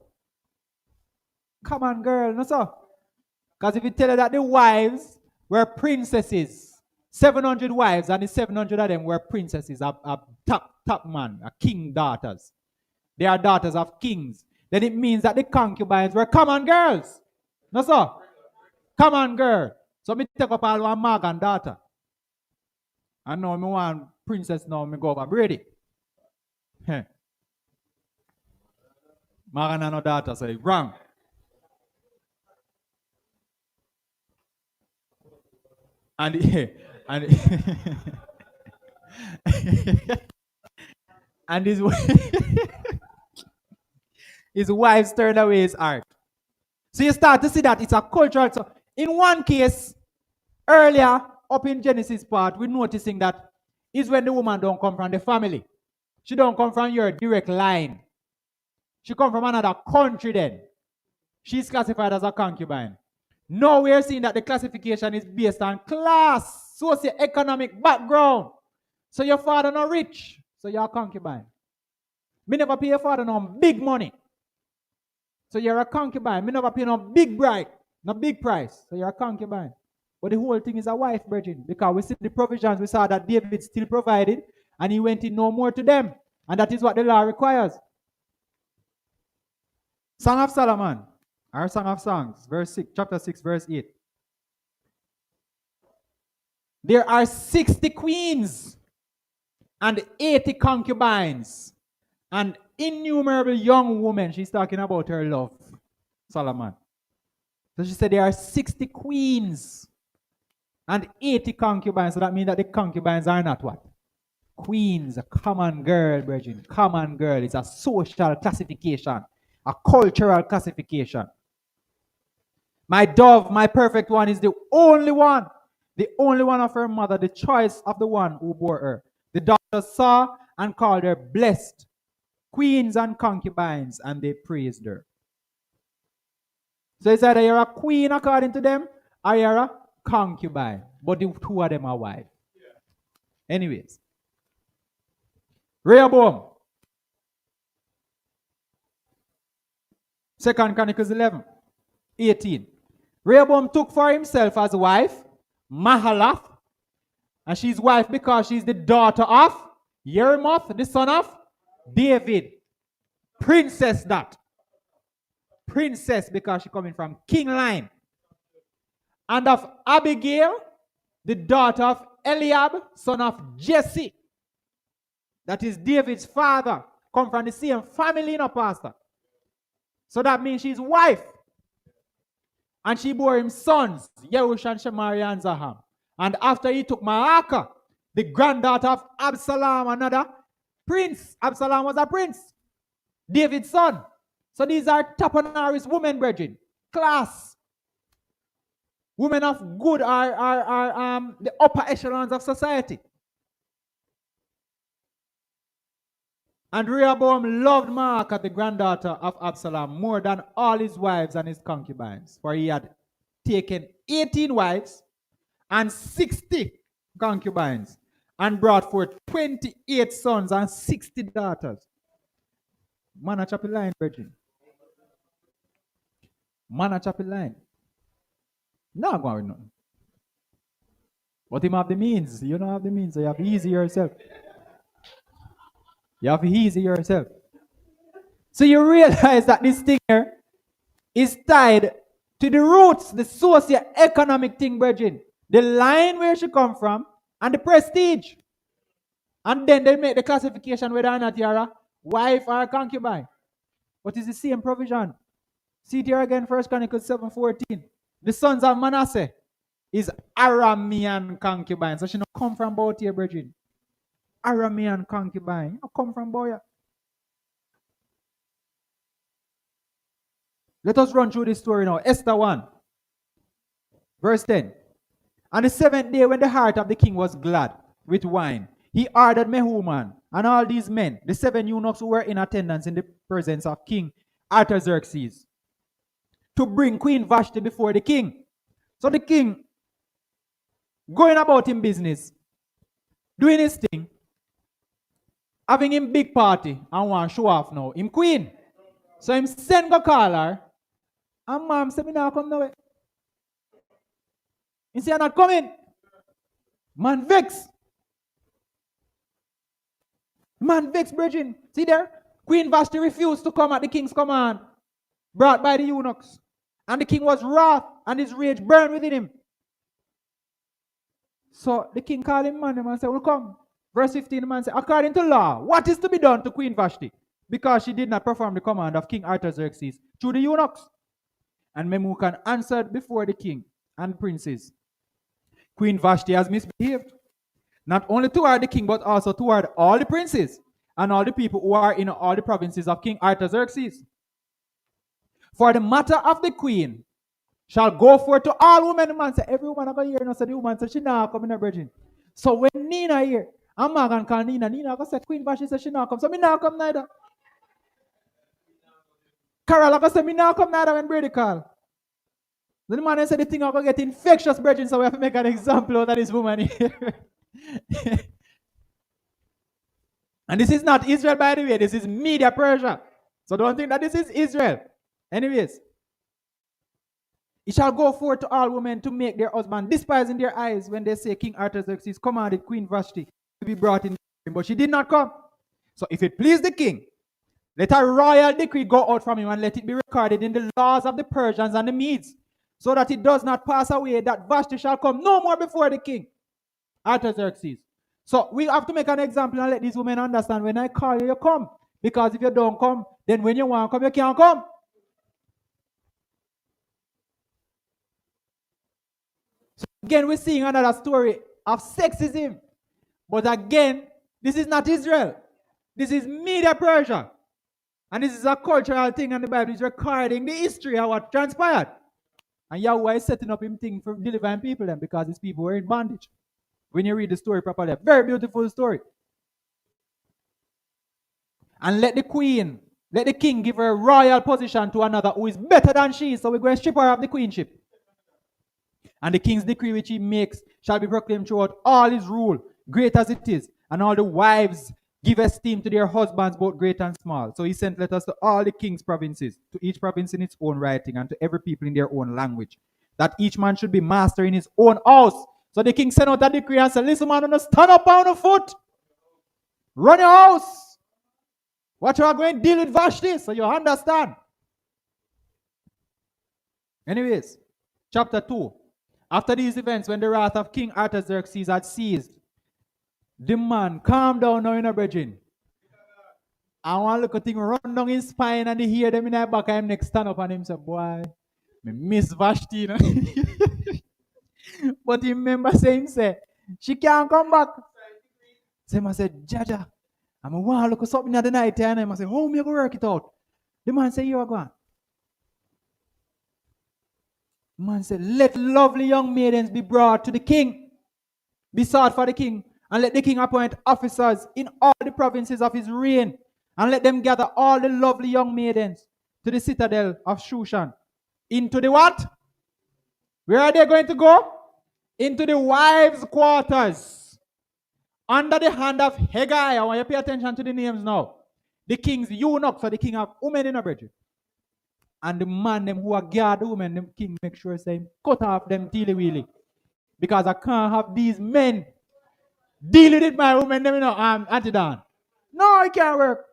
Come on, girl, no so. Because if you tell her that the wives were princesses, 700 wives, and the 700 of them were princesses, a top man, a king daughters. They are daughters of kings. Then it means that the concubines were common girls. No so. Common girl. So me take up all one Morgan daughter. And now me want princess now, me go over Brady. Morgan and no daughter, so it's wrong. And and his wives turned away his heart. So you start to see that it's a cultural. So in one case, earlier up in Genesis part, we're noticing that is when the woman don't come from the family. She don't come from your direct line. She come from another country then. She's classified as a concubine. Now we are seeing that the classification is based on class, socioeconomic background. So your father not rich, so you're a concubine. Me never pay your father no big money. So you're a concubine. Me never pay no big bribe, no big price. So you're a concubine. But the whole thing is a wife, virgin. Because we see the provisions, we saw that David still provided, and he went in no more to them. And that is what the law requires. Song of Solomon, or Song of Songs, chapter 6, verse 8. There are 60 queens and 80 concubines and innumerable young women. She's talking about her love, Solomon. So she said there are 60 queens and 80 concubines. So that means that the concubines are not what? Queens, a common girl, virgin. Common girl. It's a social classification, a cultural classification. My dove, my perfect one, is the only one of her mother, the choice of the one who bore her. The daughters saw and called her blessed, queens and concubines, and they praised her. So it's either you're a queen according to them, or you're a concubine. But the two of them are wife. Anyways. Rehoboam. 2 Chronicles 11, 18. Rehoboam took for himself as wife Mahalath, and she's wife because she's the daughter of Yeremoth, the son of David. Princess that. Princess because she's coming from king line. And of Abigail, the daughter of Eliab, son of Jesse. That is David's father. Come from the same family, pastor. So that means she's wife. And she bore him sons, Yehush and Shemariah and Zaham. And after he took Maacah, the granddaughter of Absalom, another prince. Absalom was a prince. David's son. So these are Taponaris women, brethren. Class. Women of good are the upper echelons of society. And Rehoboam loved Maacah, the granddaughter of Absalom, more than all his wives and his concubines. For he had taken 18 wives and 60 concubines, and brought forth 28 sons and 60 daughters. Man a chop a line, brethren. Man a chop a line. No going with nothing. But him have the means. You don't have the means, so you have to easy yourself. You have to easy yourself. So you realize that this thing here is tied to the roots, the socio-economic thing, brethren. The line where she come from and the prestige. And then they make the classification whether or not you're a wife or a concubine. But it's the same provision. See it here again, 1 Chronicles 7:14. The sons of Manasseh is Aramean concubine. So she don't come from both here, brethren. Aramean concubine. You come from boy. Let us run through this story now. Esther 1, verse 10. On the 7th day, when the heart of the king was glad with wine, he ordered Mehuman and all these men, the 7 eunuchs who were in attendance in the presence of King Artaxerxes, to bring Queen Vashti before the king. So the king, going about in business, doing his thing, having him big party, and want to show off now, him queen. So him send go call her, and mom said, me now come now. He say, I'm not coming. Man vex. Man vex, brethren. See there? Queen Vashti refused to come at the king's command, brought by the eunuchs. And the king was wrath, and his rage burned within him. So the king called him man and said, well, come. Verse 15, the man said, according to law, what is to be done to Queen Vashti? Because she did not perform the command of King Artaxerxes through the eunuchs. And Memucan answered before the king and princes, Queen Vashti has misbehaved, not only toward the king, but also toward all the princes and all the people who are in all the provinces of King Artaxerxes. For the matter of the queen shall go forth to all women. The man said, every woman I go here, and so the woman said, she not come in her virgin. So when Nina here, I'm not going to call Nina. Nina go say, Queen Vashti said she not come. So me not come neither. Carol go say, me not come neither when Brady call. Then the man said, the thing I go get infectious, brethren, so we have to make an example out of this woman here. And this is not Israel, by the way. This is Media Persia. So don't think that this is Israel. Anyways, it shall go forth to all women to make their husband despise in their eyes when they say King Artaxerxes commanded Queen Vashti to be brought in, but she did not come. So if it please the king, let a royal decree go out from him and let it be recorded in the laws of the Persians and the Medes, so that it does not pass away, that Vashti shall come no more before the king Artaxerxes. So we have to make an example and let these women understand, when I call you, you come. Because if you don't come, then when you want to come, you can't come. So again, we're seeing another story of sexism. But again, this is not Israel. This is Media Persia. And this is a cultural thing, and the Bible is recording the history of what transpired. And Yahweh is setting up him thing for delivering people then, because his people were in bondage. When you read the story properly, very beautiful story. And let the queen, let the king give her royal position to another who is better than she is. So we're going to strip her of the queenship. And the king's decree which he makes shall be proclaimed throughout all his rule, great as it is. And all the wives give esteem to their husbands, both great and small. So he sent letters to all the king's provinces, to each province in its own writing, and to every people in their own language, that each man should be master in his own house. So the king sent out a decree and said, listen, man, stand up on the foot. Run your house. What you are going to deal with Vashti, so you understand. Anyways, chapter 2. After these events, when the wrath of King Artaxerxes had ceased, the man calm down now in a brethren. I want to look at thing run down his spine and he hear them in the back of him next stand up and him say, boy, me miss Vashti, you know. But he remember saying, say, she can't come back. So I said, Jaja, I'm want to look at something at the night and I say, how me go work it out? The man say, you are going. The man said, let lovely young maidens be brought to the king, be sought for the king, and let the king appoint officers in all the provinces of his reign, and let them gather all the lovely young maidens to the citadel of Shushan. Into the what? Where are they going to go? Into the wives' quarters. Under the hand of Haggai. I want you to pay attention to the names now. The king's eunuch, so the king of women in a bridge. And the man them who are guard the women, the king make sure say cut off them teely wheely. Because I can't have these men deal with it, my women, them, you know, anti-dan. No, it can't work.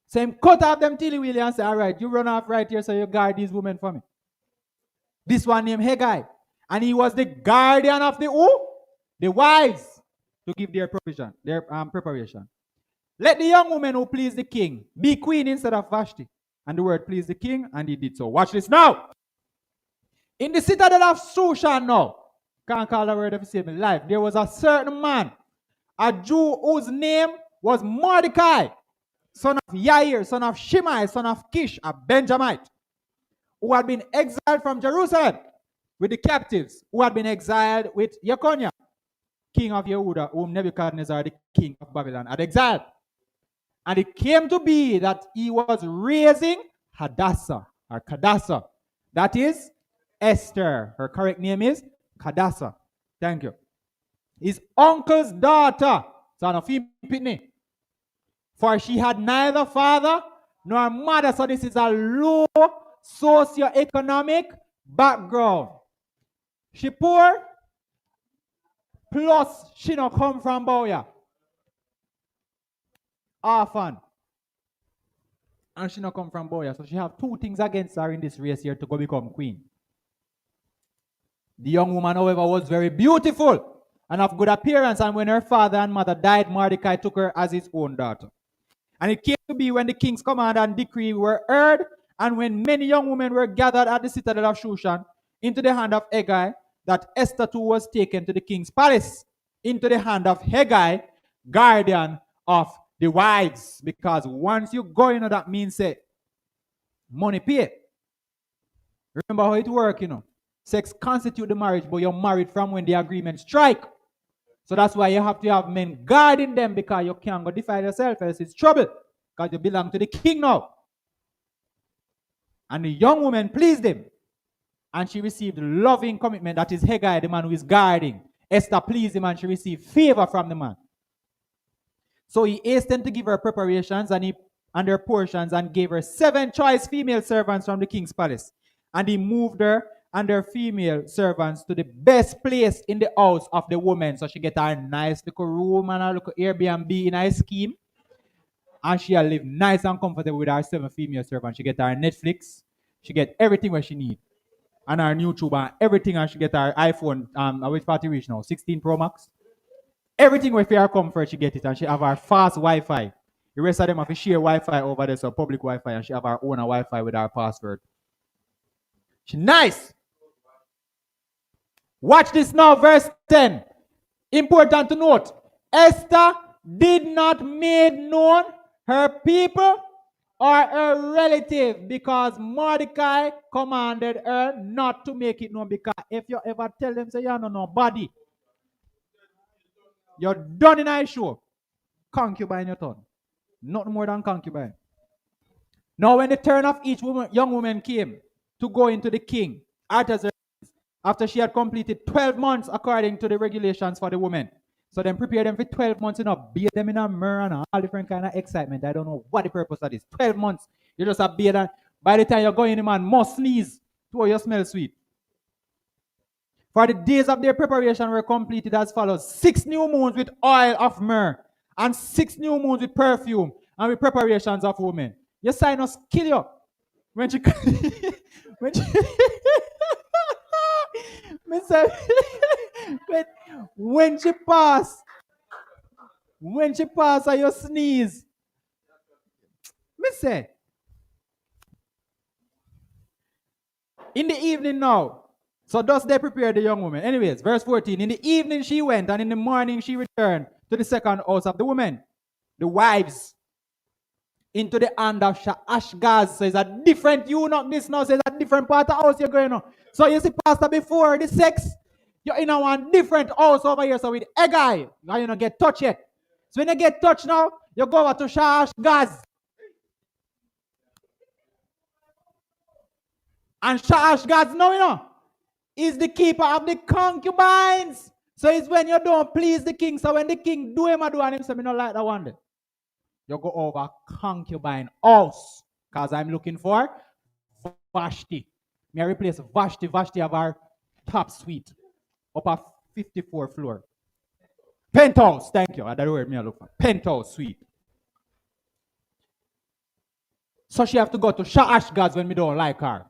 Same cut off them teely wheely and say, all right, you run off right here so you guard these women for me. This one named Haggai. And he was the guardian of the who? The wives, to give their provision, their preparation. Let the young woman who please the king be queen instead of Vashti. And the word pleased the king, and he did so. Watch this now. In the citadel of Shushan now, can't call the word of save my life. There was a certain man, a Jew whose name was Mordecai, son of Yair, son of Shimei, son of Kish, a Benjamite, who had been exiled from Jerusalem with the captives, who had been exiled with Jeconiah, king of Yehuda, whom Nebuchadnezzar, the king of Babylon, had exiled. And it came to be that he was raising Hadassah, or Kadassah. That is Esther. Her correct name is Kadassah. Thank you. His uncle's daughter, son of Pitney. For she had neither father nor mother. So this is a low socioeconomic background. She poor, plus she not come from Boya. Orphan. And she not come from Boya. So she have two things against her in this race here to go become queen. The young woman, however, was very beautiful and of good appearance. And when her father and mother died, Mordecai took her as his own daughter. And it came to be when the king's command and decree were heard, and when many young women were gathered at the citadel of Shushan into the hand of Haggai, that Esther too was taken to the king's palace, into the hand of Haggai, guardian of the wives. Because once you go, you know, that means say, money pay. Remember how it works, you know. Sex constitute the marriage, but you're married from when the agreement strike. So that's why you have to have men guarding them, because you can't go defile yourself, else it's trouble. Because you belong to the king now. And the young woman pleased him. And she received loving commitment. That is Haggai, the man who is guarding. Esther pleased him and she received favor from the man. So he hastened to give her preparations and her portions, and gave her 7 choice female servants from the king's palace. And he moved her and her female servants to the best place in the house of the woman. So she get her nice little room and a little Airbnb in her scheme. And she live nice and comfortable with her 7 female servants. She get her Netflix. She get everything where she need. And her YouTube and everything. And she get her iPhone, which party reach now? 16 Pro Max. Everything where for her comfort, she get it. And she have her fast Wi-Fi. The rest of them have to share Wi-Fi over there, so public Wi-Fi. And she have her own Wi-Fi with her password. She nice. Watch this now, verse 10. Important to note. Esther did not make known her people or her relative, because Mordecai commanded her not to make it known. Because if you ever tell them, say, you know nobody, you're done in a show. Concubine your turn. Not more than concubine. Now when the turn of each young woman came to go into the king, after she had completed 12 months according to the regulations for the women. So then prepare them for 12 months, you know, bathe them in a myrrh and all different kind of excitement. I don't know what the purpose of this. 12 months, you just have bathe, and by the time you're going, the man must sneeze to you smell sweet. For the days of their preparation were completed as follows: 6 new moons with oil of myrrh, and 6 new moons with perfume, and with preparations of women. Your sign us kill you. When she Me say, when she pass, and you sneeze. Me say, in the evening now. So thus they prepared the young woman. Anyways, verse 14. In the evening she went, and in the morning she returned to the second house of the women, the wives, into the hand of Ashgaz. So it's a different eunuch. This now says a different part of the house you're going on. So you see, Pastor, before the sex, you're in a one different house over here. So with Eggai, now you don't get touched yet. So when you get touched now, you go over to Ashgaz. And Ashgaz now, you know, is the keeper of the concubines. So it's when you don't please the king. So when the king do him a do and him say, me not like that one day. You go over concubine house. Because I'm looking for Vashti. Me I replace Vashti. Vashti of our top suite. Up a 54th floor. Penthouse. Thank you. That's the word me I look for. Penthouse suite. So she have to go to Ashgaz when me don't like her.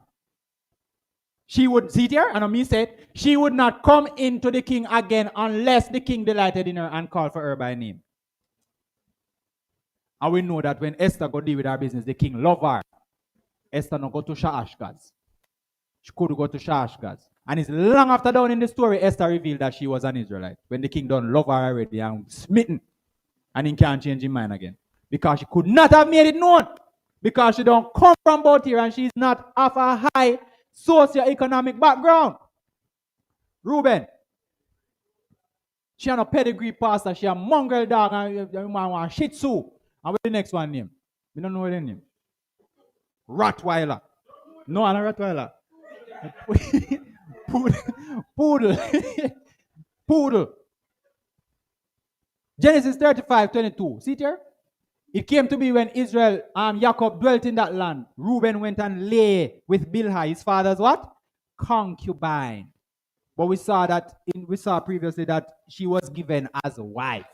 She would, see it here, and me said, she would not come into the king again unless the king delighted in her and called for her by name. And we know that when Esther go deal with her business, the king love her. Esther no go to Ashgaz. She could go to Ashgaz. And it's long after down in the story, Esther revealed that she was an Israelite. When the king don't love her already and smitten. And he can't change his mind again. Because she could not have made it known. Because she don't come from about here and she's not of a high socio-economic background. Reuben. She a pedigree pastor. She a mongrel dog and man want Shih Tzu. And what's the next one name? We don't know the name. Rottweiler. No, I'm not Rottweiler. Poodle. Poodle. Genesis 35:22. See it here? It came to be when Israel, Jacob dwelt in that land. Reuben went and lay with Bilhah, his father's what? Concubine. But we saw previously that she was given as a wife.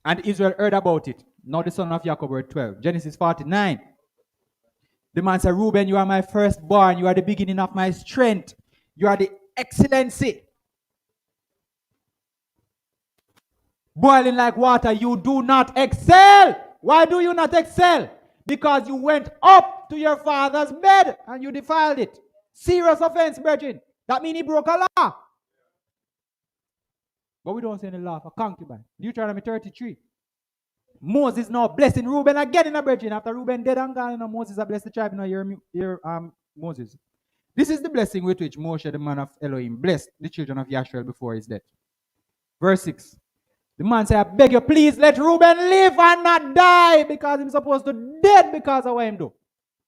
And Israel heard about it. Now the son of Jacob were 12. Genesis 49. The man said, Reuben, you are my firstborn. You are the beginning of my strength. You are the excellency. Boiling like water, you do not excel. Why do you not excel? Because you went up to your father's bed and you defiled it. Serious offense, brethren. That means he broke a law. But we don't say any law for concubine. Deuteronomy 33. Moses now blessing Reuben again in a brethren. After Reuben dead and gone, Moses has blessed the tribe. Moses. This is the blessing with which Moshe, the man of Elohim, blessed the children of Yisra'el before his death. Verse 6. The man said, I beg you, please let Reuben live and not die because he's supposed to dead because of what him do.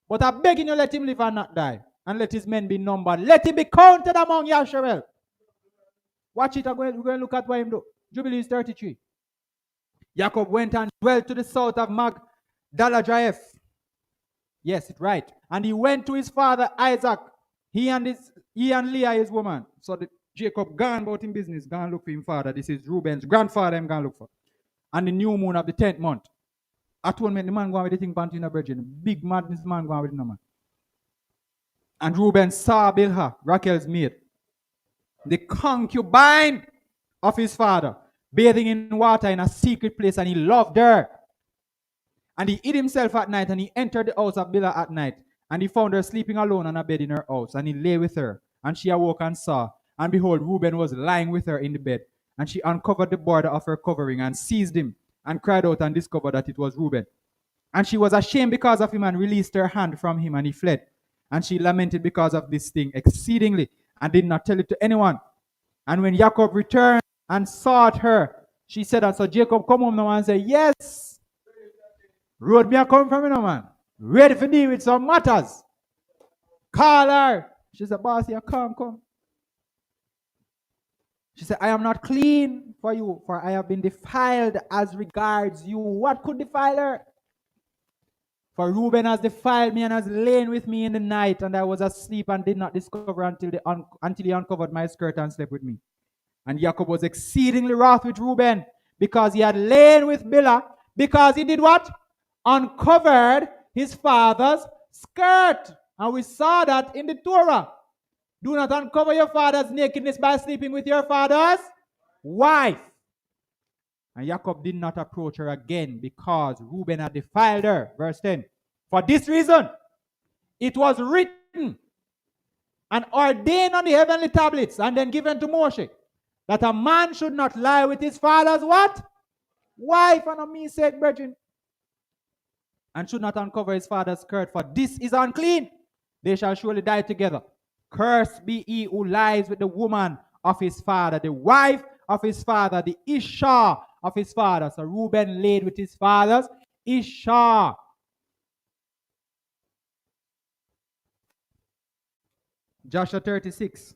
But I beg you, let him live and not die. And let his men be numbered. Let him be counted among Yisrael. Watch it, we're going to look at what him do. Jubilees 33. Jacob went and dwelt to the south of Magdala-Jaeph. Yes, it's right. And he went to his father Isaac. He and Leah, his woman. So Jacob gone about in business, gone look for him father. This is Reuben's grandfather I'm gonna look for. And the new moon of the 10th month. I told me the man going with the thing panting a virgin. Big madness man going with the man. And Reuben saw Bilhah, Rachel's maid, the concubine of his father, bathing in water in a secret place, and he loved her. And he hid himself at night, and he entered the house of Bilhah at night, and he found her sleeping alone on a bed in her house, and he lay with her, and she awoke and saw, and behold, Reuben was lying with her in the bed, and she uncovered the border of her covering, and seized him, and cried out, and discovered that it was Reuben. And she was ashamed because of him, and released her hand from him, and he fled. And she lamented because of this thing exceedingly, and did not tell it to anyone. And when Jacob returned and sought her, she said, and so Jacob come home now and said, yes, road me a come from you now, man. Ready for deal with some matters. Call her. She said, boss, you come. She said, I am not clean for you, for I have been defiled as regards you. What could defile her? For Reuben has defiled me and has lain with me in the night, and I was asleep and did not discover until he uncovered my skirt and slept with me. And Jacob was exceedingly wroth with Reuben because he had lain with Bilhah, because he did what? Uncovered his father's skirt. And we saw that in the Torah. Do not uncover your father's nakedness by sleeping with your father's wife. And Jacob did not approach her again because Reuben had defiled her. Verse 10. For this reason, it was written and ordained on the heavenly tablets and then given to Moshe that a man should not lie with his father's what? Wife. And on me said, brethren, and should not uncover his father's skirt, for this is unclean. They shall surely die together. Cursed be he who lies with the woman of his father, the wife of his father, the Isha of his father. So Reuben laid with his father's Isha. Joshua 36.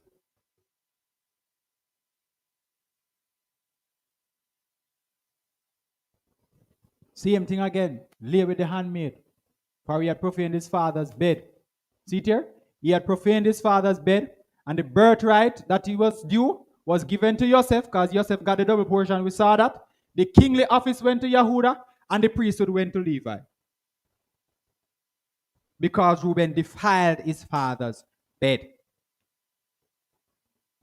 Same thing again. Lay with the handmaid. For he had profaned his father's bed. See it here? He had profaned his father's bed, and the birthright that he was due was given to Joseph, because Joseph got the double portion. We saw that. The kingly office went to Yehuda, and the priesthood went to Levi. Because Reuben defiled his father's bed.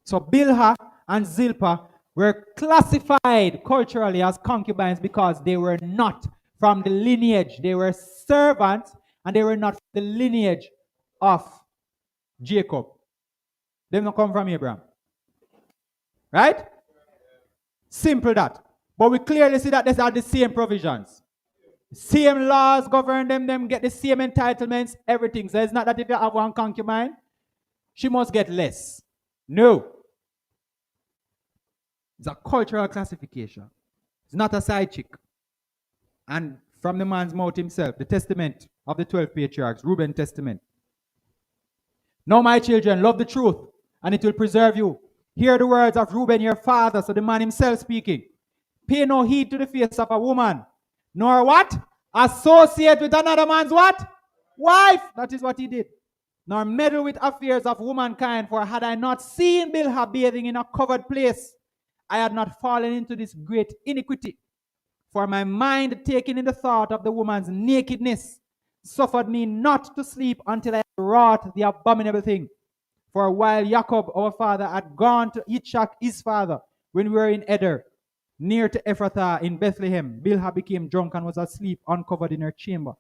So Bilhah and Zilpah were classified culturally as concubines because they were not from the lineage. They were servants, and they were not from the lineage of Jacob. They don't come from Abraham. Right? Simple that. But we clearly see that these are the same provisions. Same laws govern them get the same entitlements, everything. So it's not that if you have one concubine, she must get less. No. It's a cultural classification. It's not a side chick. And from the man's mouth himself, the testament of the 12 patriarchs, Reuben testament. Now, my children, love the truth, and it will preserve you. Hear the words of Reuben, your father, so the man himself speaking. Pay no heed to the face of a woman, nor what? Associate with another man's what? Wife. That is what he did. Nor meddle with affairs of womankind, for had I not seen Bilhah bathing in a covered place, I had not fallen into this great iniquity. For my mind, taken in the thought of the woman's nakedness, suffered me not to sleep until I wrought the abominable thing. For while Jacob, our father, had gone to Yitzchak, his father, when we were in Eder, near to Ephrathah in Bethlehem, Bilhah became drunk and was asleep, uncovered in her chamber.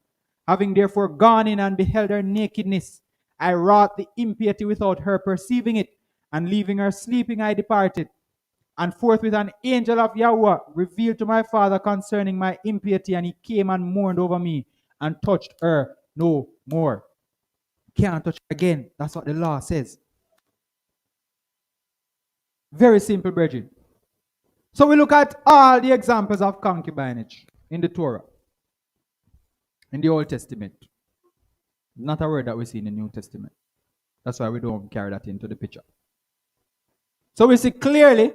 Having therefore gone in and beheld her nakedness, I wrought the impiety without her perceiving it, and leaving her sleeping, I departed. And forthwith an angel of Yahweh revealed to my father concerning my impiety, and he came and mourned over me and touched her no more. Can't touch her again. That's what the law says. Very simple, brethren. So we look at all the examples of concubinage in the Torah, in the Old Testament. Not a word that we see in the New Testament. That's why we don't carry that into the picture. So we see clearly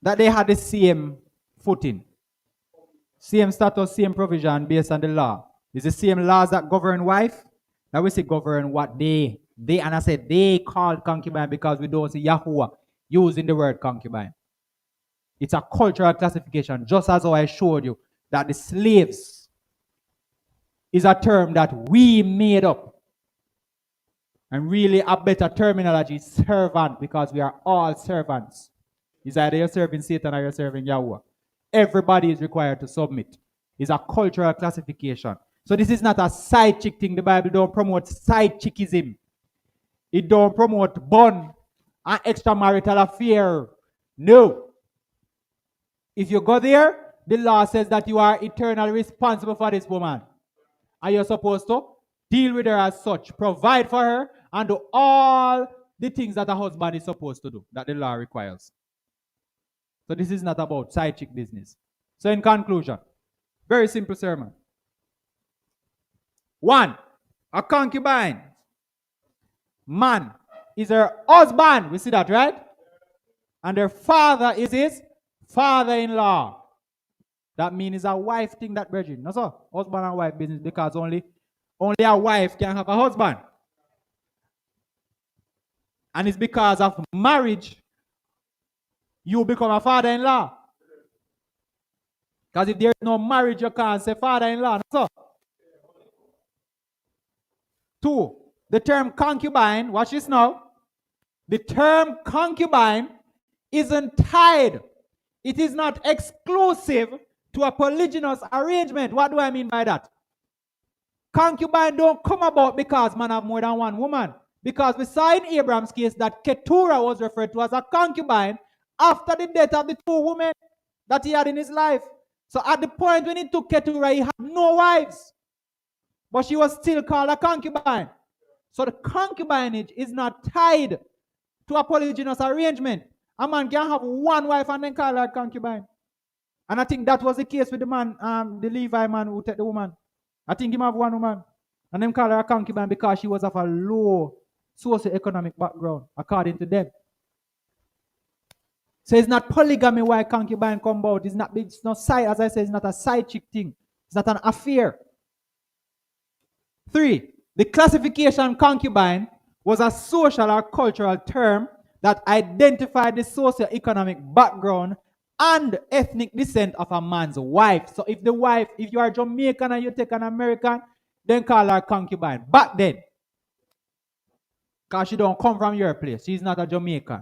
that they had the same footing, same status, same provision based on the law. It's the same laws that govern wife that we see govern what they and I said they called concubine because we don't see Yahuwah using the word concubine. It's a cultural classification, just as how I showed you that the slaves is a term that we made up. And really a better terminology is servant, because we are all servants. It's either you're serving Satan or you're serving Yahweh. Everybody is required to submit. It's a cultural classification. So this is not a side chick thing. The Bible don't promote side chickism. It don't promote bun and extramarital affair. No. If you go there, the law says that you are eternally responsible for this woman. And you're supposed to deal with her as such, provide for her, and do all the things that a husband is supposed to do, that the law requires. So this is not about side chick business. So in conclusion, very simple sermon. 1, a concubine. Man is her husband. We see that, right? And her father is his father-in-law. That means it's a wife thing, that brethren. No, sir. Husband and wife business, because only a wife can have a husband. And it's because of marriage you become a father-in-law. Because if there is no marriage, you can't say father-in-law. No, sir. 2, the term concubine, watch this now, The term concubine isn't tied. It is not exclusive to a polygynous arrangement. What do I mean by that? Concubine don't come about because man have more than one woman. Because we saw in Abraham's case that Keturah was referred to as a concubine after the death of the two women that he had in his life. So at the point when he took Keturah, he had no wives. But she was still called a concubine. So the concubinage is not tied to a polygynous arrangement. A man can have one wife and then call her a concubine. And I think that was the case with the man, the Levi man who took the woman. I think he have one woman. And them call her a concubine because she was of a low socio-economic background, according to them. So it's not polygamy why concubine come about. It's not side, as I said, it's not a side chick thing. It's not an affair. 3, the classification concubine was a social or cultural term that identified the socio-economic background and ethnic descent of a man's wife. So if you are Jamaican and you take an American, then call her concubine. Back then, because she don't come from your place. She's not a Jamaican.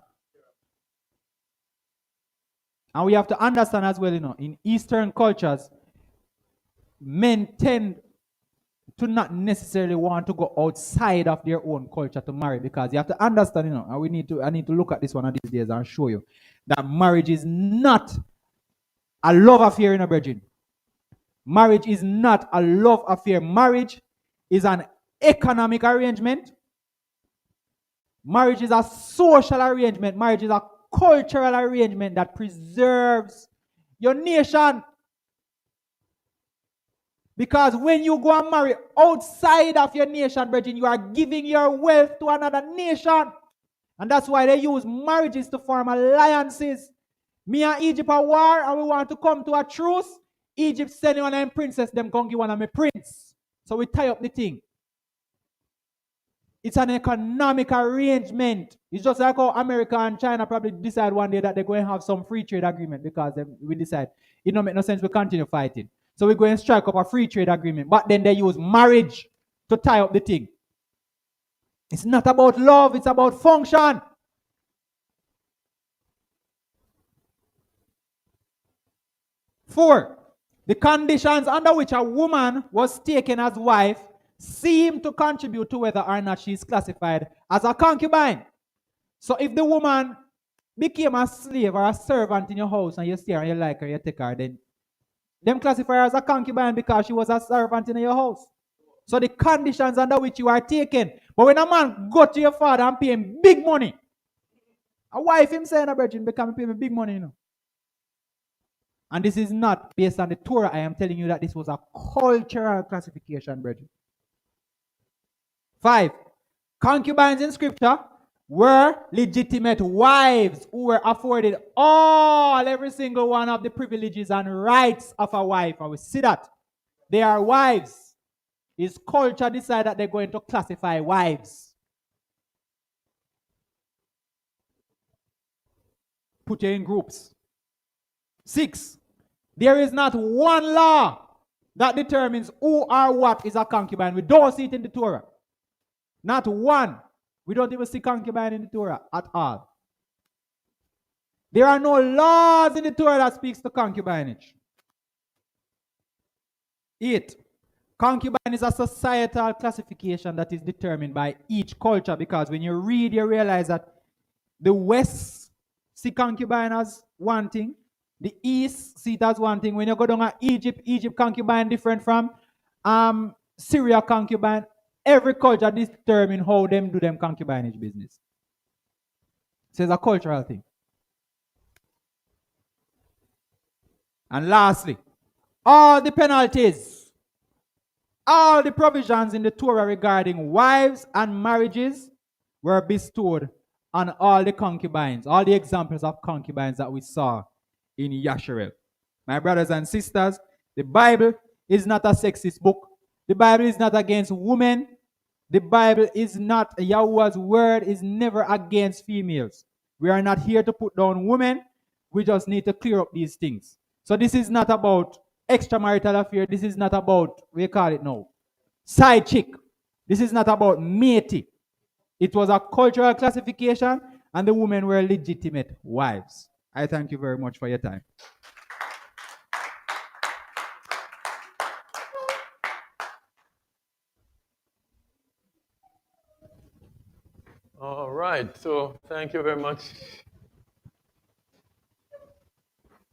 And we have to understand as well, in Eastern cultures, men tend to not necessarily want to go outside of their own culture to marry, because you have to understand, and I need to look at this one of these days and show you that marriage is not a love affair in a virgin. Marriage is not a love affair. Marriage is an economic arrangement. Marriage is a social arrangement. Marriage is a cultural arrangement that preserves your nation. Because when you go and marry outside of your nation, brethren, you are giving your wealth to another nation. And that's why they use marriages to form alliances. Me and Egypt are war and we want to come to a truce. Egypt send one of them princess, them come give one of my prince. So we tie up the thing. It's an economic arrangement. It's just like how America and China probably decide one day that they're going to have some free trade agreement, because we decide it don't make no sense we continue fighting. So we go and strike up a free trade agreement. But then they use marriage to tie up the thing. It's not about love, it's about function. Four, the conditions under which a woman was taken as wife seem to contribute to whether or not she is classified as a concubine. So if the woman became a slave or a servant in your house and you see her and you like her, you take her, then them classify her as a concubine because she was a servant in your house. So the conditions under which you are taken. But when a man go to your father and pay him big money, a wife himself, a virgin, become pay him big money, And this is not based on the Torah. I am telling you that this was a cultural classification, brethren. 5, concubines in scripture were legitimate wives who were afforded every single one of the privileges and rights of a wife. And we see that. They are wives. Is culture decide that they're going to classify wives? Put you in groups. 6, there is not one law that determines who or what is a concubine. We don't see it in the Torah. Not one. We don't even see concubine in the Torah at all. There are no laws in the Torah that speaks to concubinage. 8, concubine is a societal classification that is determined by each culture, because when you read, you realize that the West see concubine as one thing, the East see it as one thing. When you go down to Egypt concubine different from Syria concubine. Every culture determines how them do them concubinage business. So it's a cultural thing. And lastly, all the penalties, all the provisions in the Torah regarding wives and marriages were bestowed on all the concubines, all the examples of concubines that we saw in Yisra'el. My brothers and sisters, the Bible is not a sexist book. The Bible is not against women. The Bible is not, Yahuwah's word is never against females. We are not here to put down women. We just need to clear up these things. So this is not about extramarital affair. This is not about, we call it now, side chick. This is not about matey. It was a cultural classification, and the women were legitimate wives. I thank you very much for your time. All right, so thank you very much,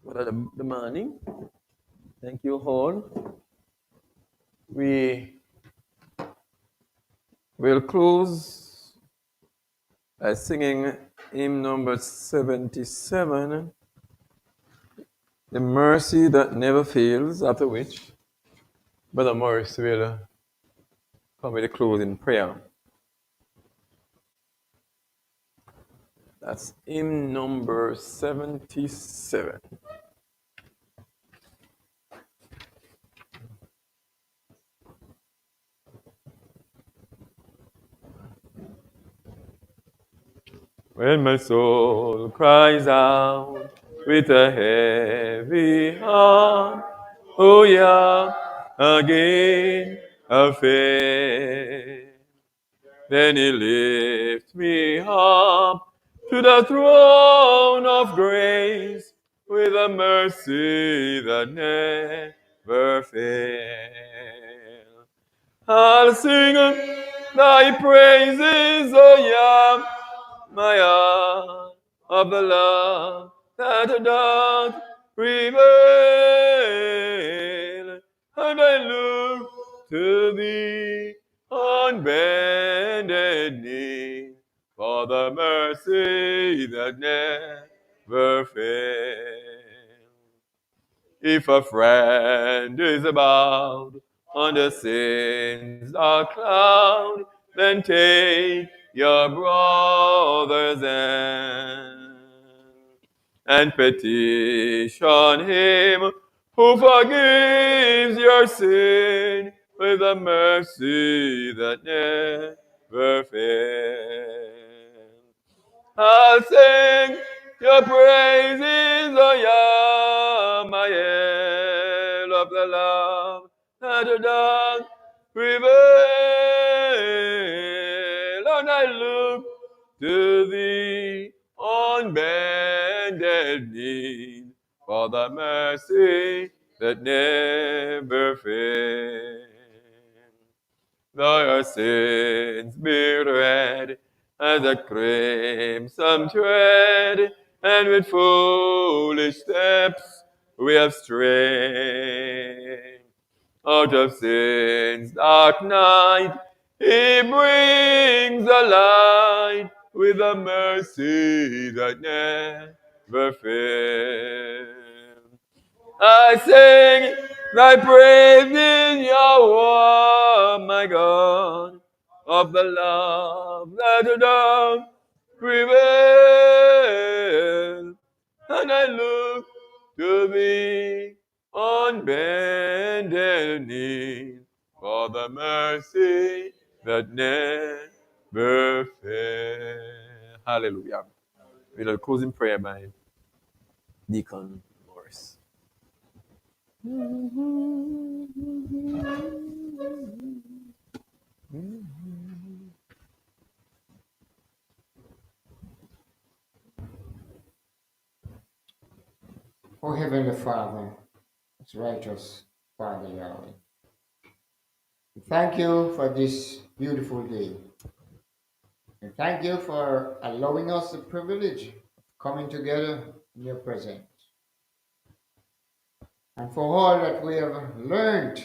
Brother Damani. Thank you all. We will close by singing hymn number 77, The Mercy That Never Fails, after which Brother Morris will come with a closing prayer. That's hymn number 77. When my soul cries out with a heavy heart, oh yeah, again a faith. Then he lifts me up to the throne of grace with a mercy that never fails. I'll sing thy praises, O Yah, my heart of the love that doth prevail. And I look to thee on bended knee for the mercy that never fails. If a friend is about on the sins dark cloud, then take your brother's hand and petition him who forgives your sin with a mercy that never fails. I'll sing your praises, O Yah, my head of the love that doth prevail. And I look to thee on bended knee for the mercy that never fails. Though your sins be red as a crimson thread, and with foolish steps we have strayed. Out of sin's dark night, he brings a light with a mercy that never fails. I sing thy praises, Yahweh, my God, of the love that doth prevail. And I look to thee on bended knee for the mercy that never fails. Hallelujah. With a closing prayer by Deacon Morris. O Heavenly Father, it's righteous Father Yahweh. We thank you for this beautiful day. And thank you for allowing us the privilege of coming together in your presence. And for all that we have learned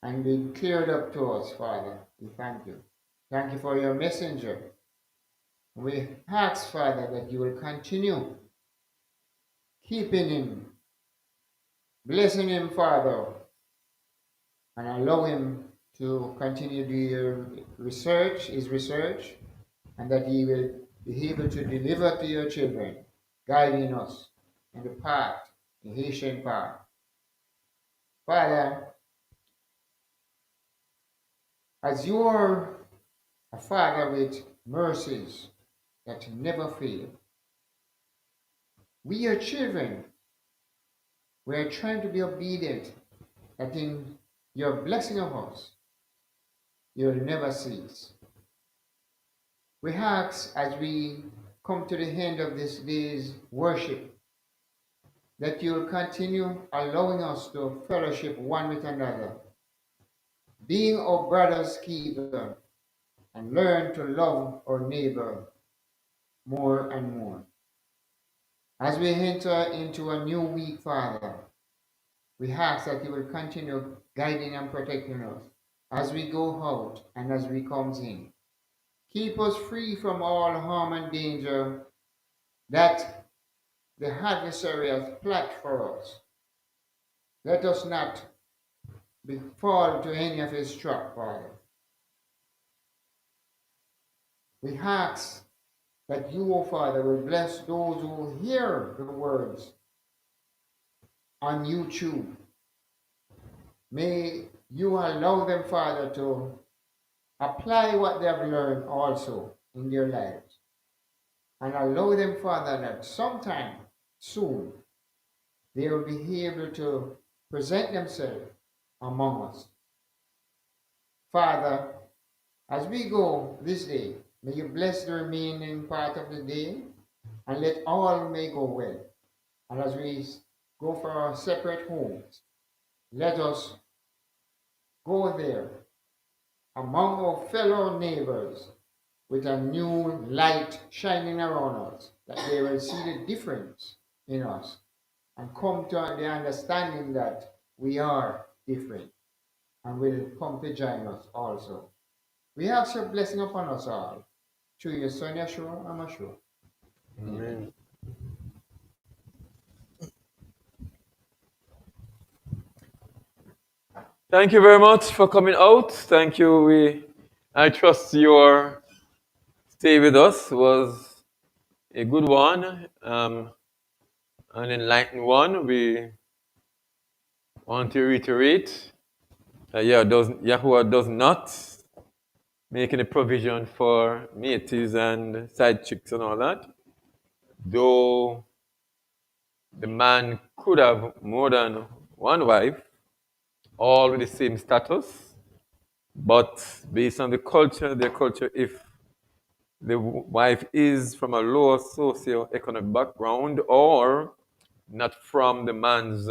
and been cleared up to us, Father, we thank you. Thank you for your messenger. We ask, Father, that you will continue keeping him, blessing him, Father, and allow him to continue his research, and that he will be able to deliver to your children, guiding us in the path, the Haitian path. Father, as you are a Father with mercies that never fail, we, your children, we are trying to be obedient, that in your blessing of us, you'll never cease. We ask as we come to the end of this day's worship that you'll continue allowing us to fellowship one with another, being our brother's keeper, and learn to love our neighbor more and more. As we enter into a new week, Father, we ask that you will continue guiding and protecting us as we go out and as we come in. Keep us free from all harm and danger that the adversary has planned for us. Let us not fall to any of his trap, Father. We ask that you, O Father, will bless those who hear the words on YouTube. May you allow them, Father, to apply what they have learned also in their lives. And allow them, Father, that sometime soon they will be able to present themselves among us. Father, as we go this day, may you bless the remaining part of the day and let all may go well. And as we go for our separate homes, let us go there among our fellow neighbors with a new light shining around us, that they will see the difference in us and come to the understanding that we are different and will come to join us also. We ask your blessing upon us all. Through your Son Yeshua HaMashiach. Amen. Thank you very much for coming out. Thank you. I trust your stay with us was a good one, an enlightened one. We want to reiterate that Yahuwah does not make any provision for mates and side chicks and all that. Though the man could have more than one wife, all with the same status, but based on their culture, if the wife is from a lower socio-economic background or not from the man's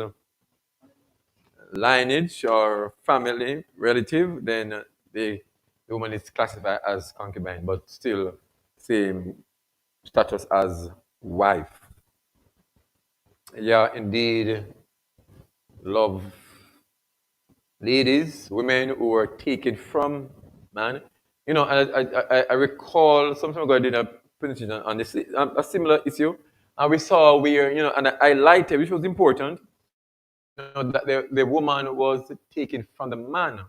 lineage or family relative, then the woman is classified as concubine, but still same status as wife. Yeah, indeed, love ladies, women who were taken from man. You know, I recall some time ago I did a presentation on this, a similar issue, and we saw where, and I highlighted, which was important, that the woman was taken from the man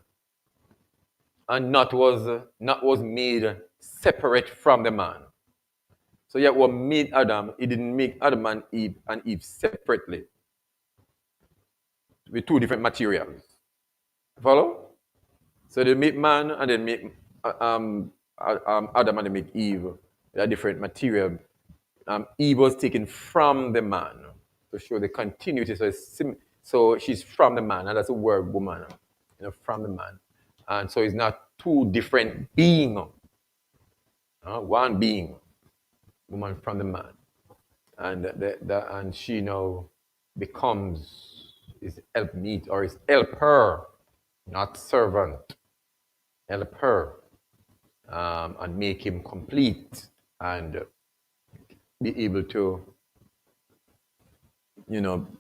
and not was made separate from the man. So yeah, what made Adam, it didn't make Adam and Eve separately with two different materials. Follow? So they make man and then make Adam and they make Eve. They are different material. Eve was taken from the man to show the continuity. So she's from the man, and that's the word woman, from the man. And so it's not two different beings. One being, woman from the man. And and she now becomes his helpmeet or his helper, not servant. Helper, and make him complete and be able to,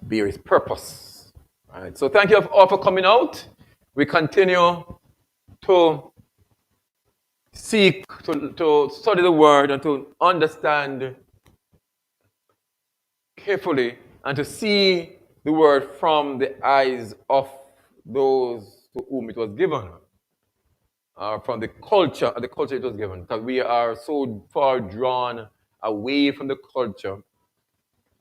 bear his purpose. All right. So thank you all for coming out. We continue to seek to study the word and to understand carefully and to see the word from the eyes of those to whom it was given. From the culture it was given, because we are so far drawn away from the culture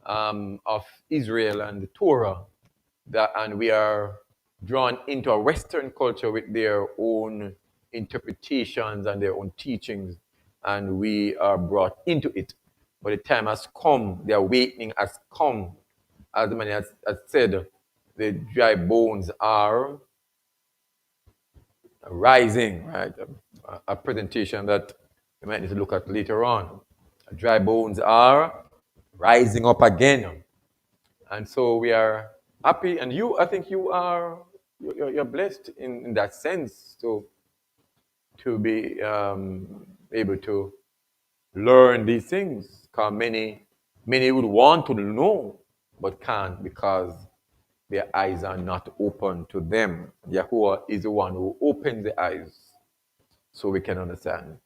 of Israel and the Torah, and we are drawn into a Western culture with their own interpretations and their own teachings, and we are brought into it. But the time has come, the awakening has come. As the man has said, the dry bones are rising, right? A presentation that the You might need to look at later on. Dry bones are rising up again. And so we are happy. And I think you're blessed in that sense to be able to learn these things. Because many would want to know, but can't because their eyes are not open to them. Yahuwah is the one who opens the eyes so we can understand.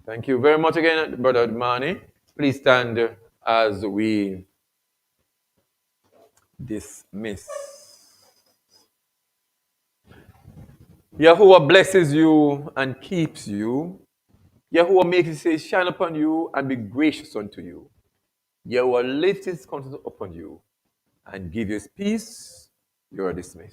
Thank you very much again, Brother Damani. Please stand as we dismiss. Yahuwah blesses you and keeps you. Yahuwah makes his face shine upon you and be gracious unto you. Yahuwah lifts his countenance upon you and give you his peace. You are dismissed.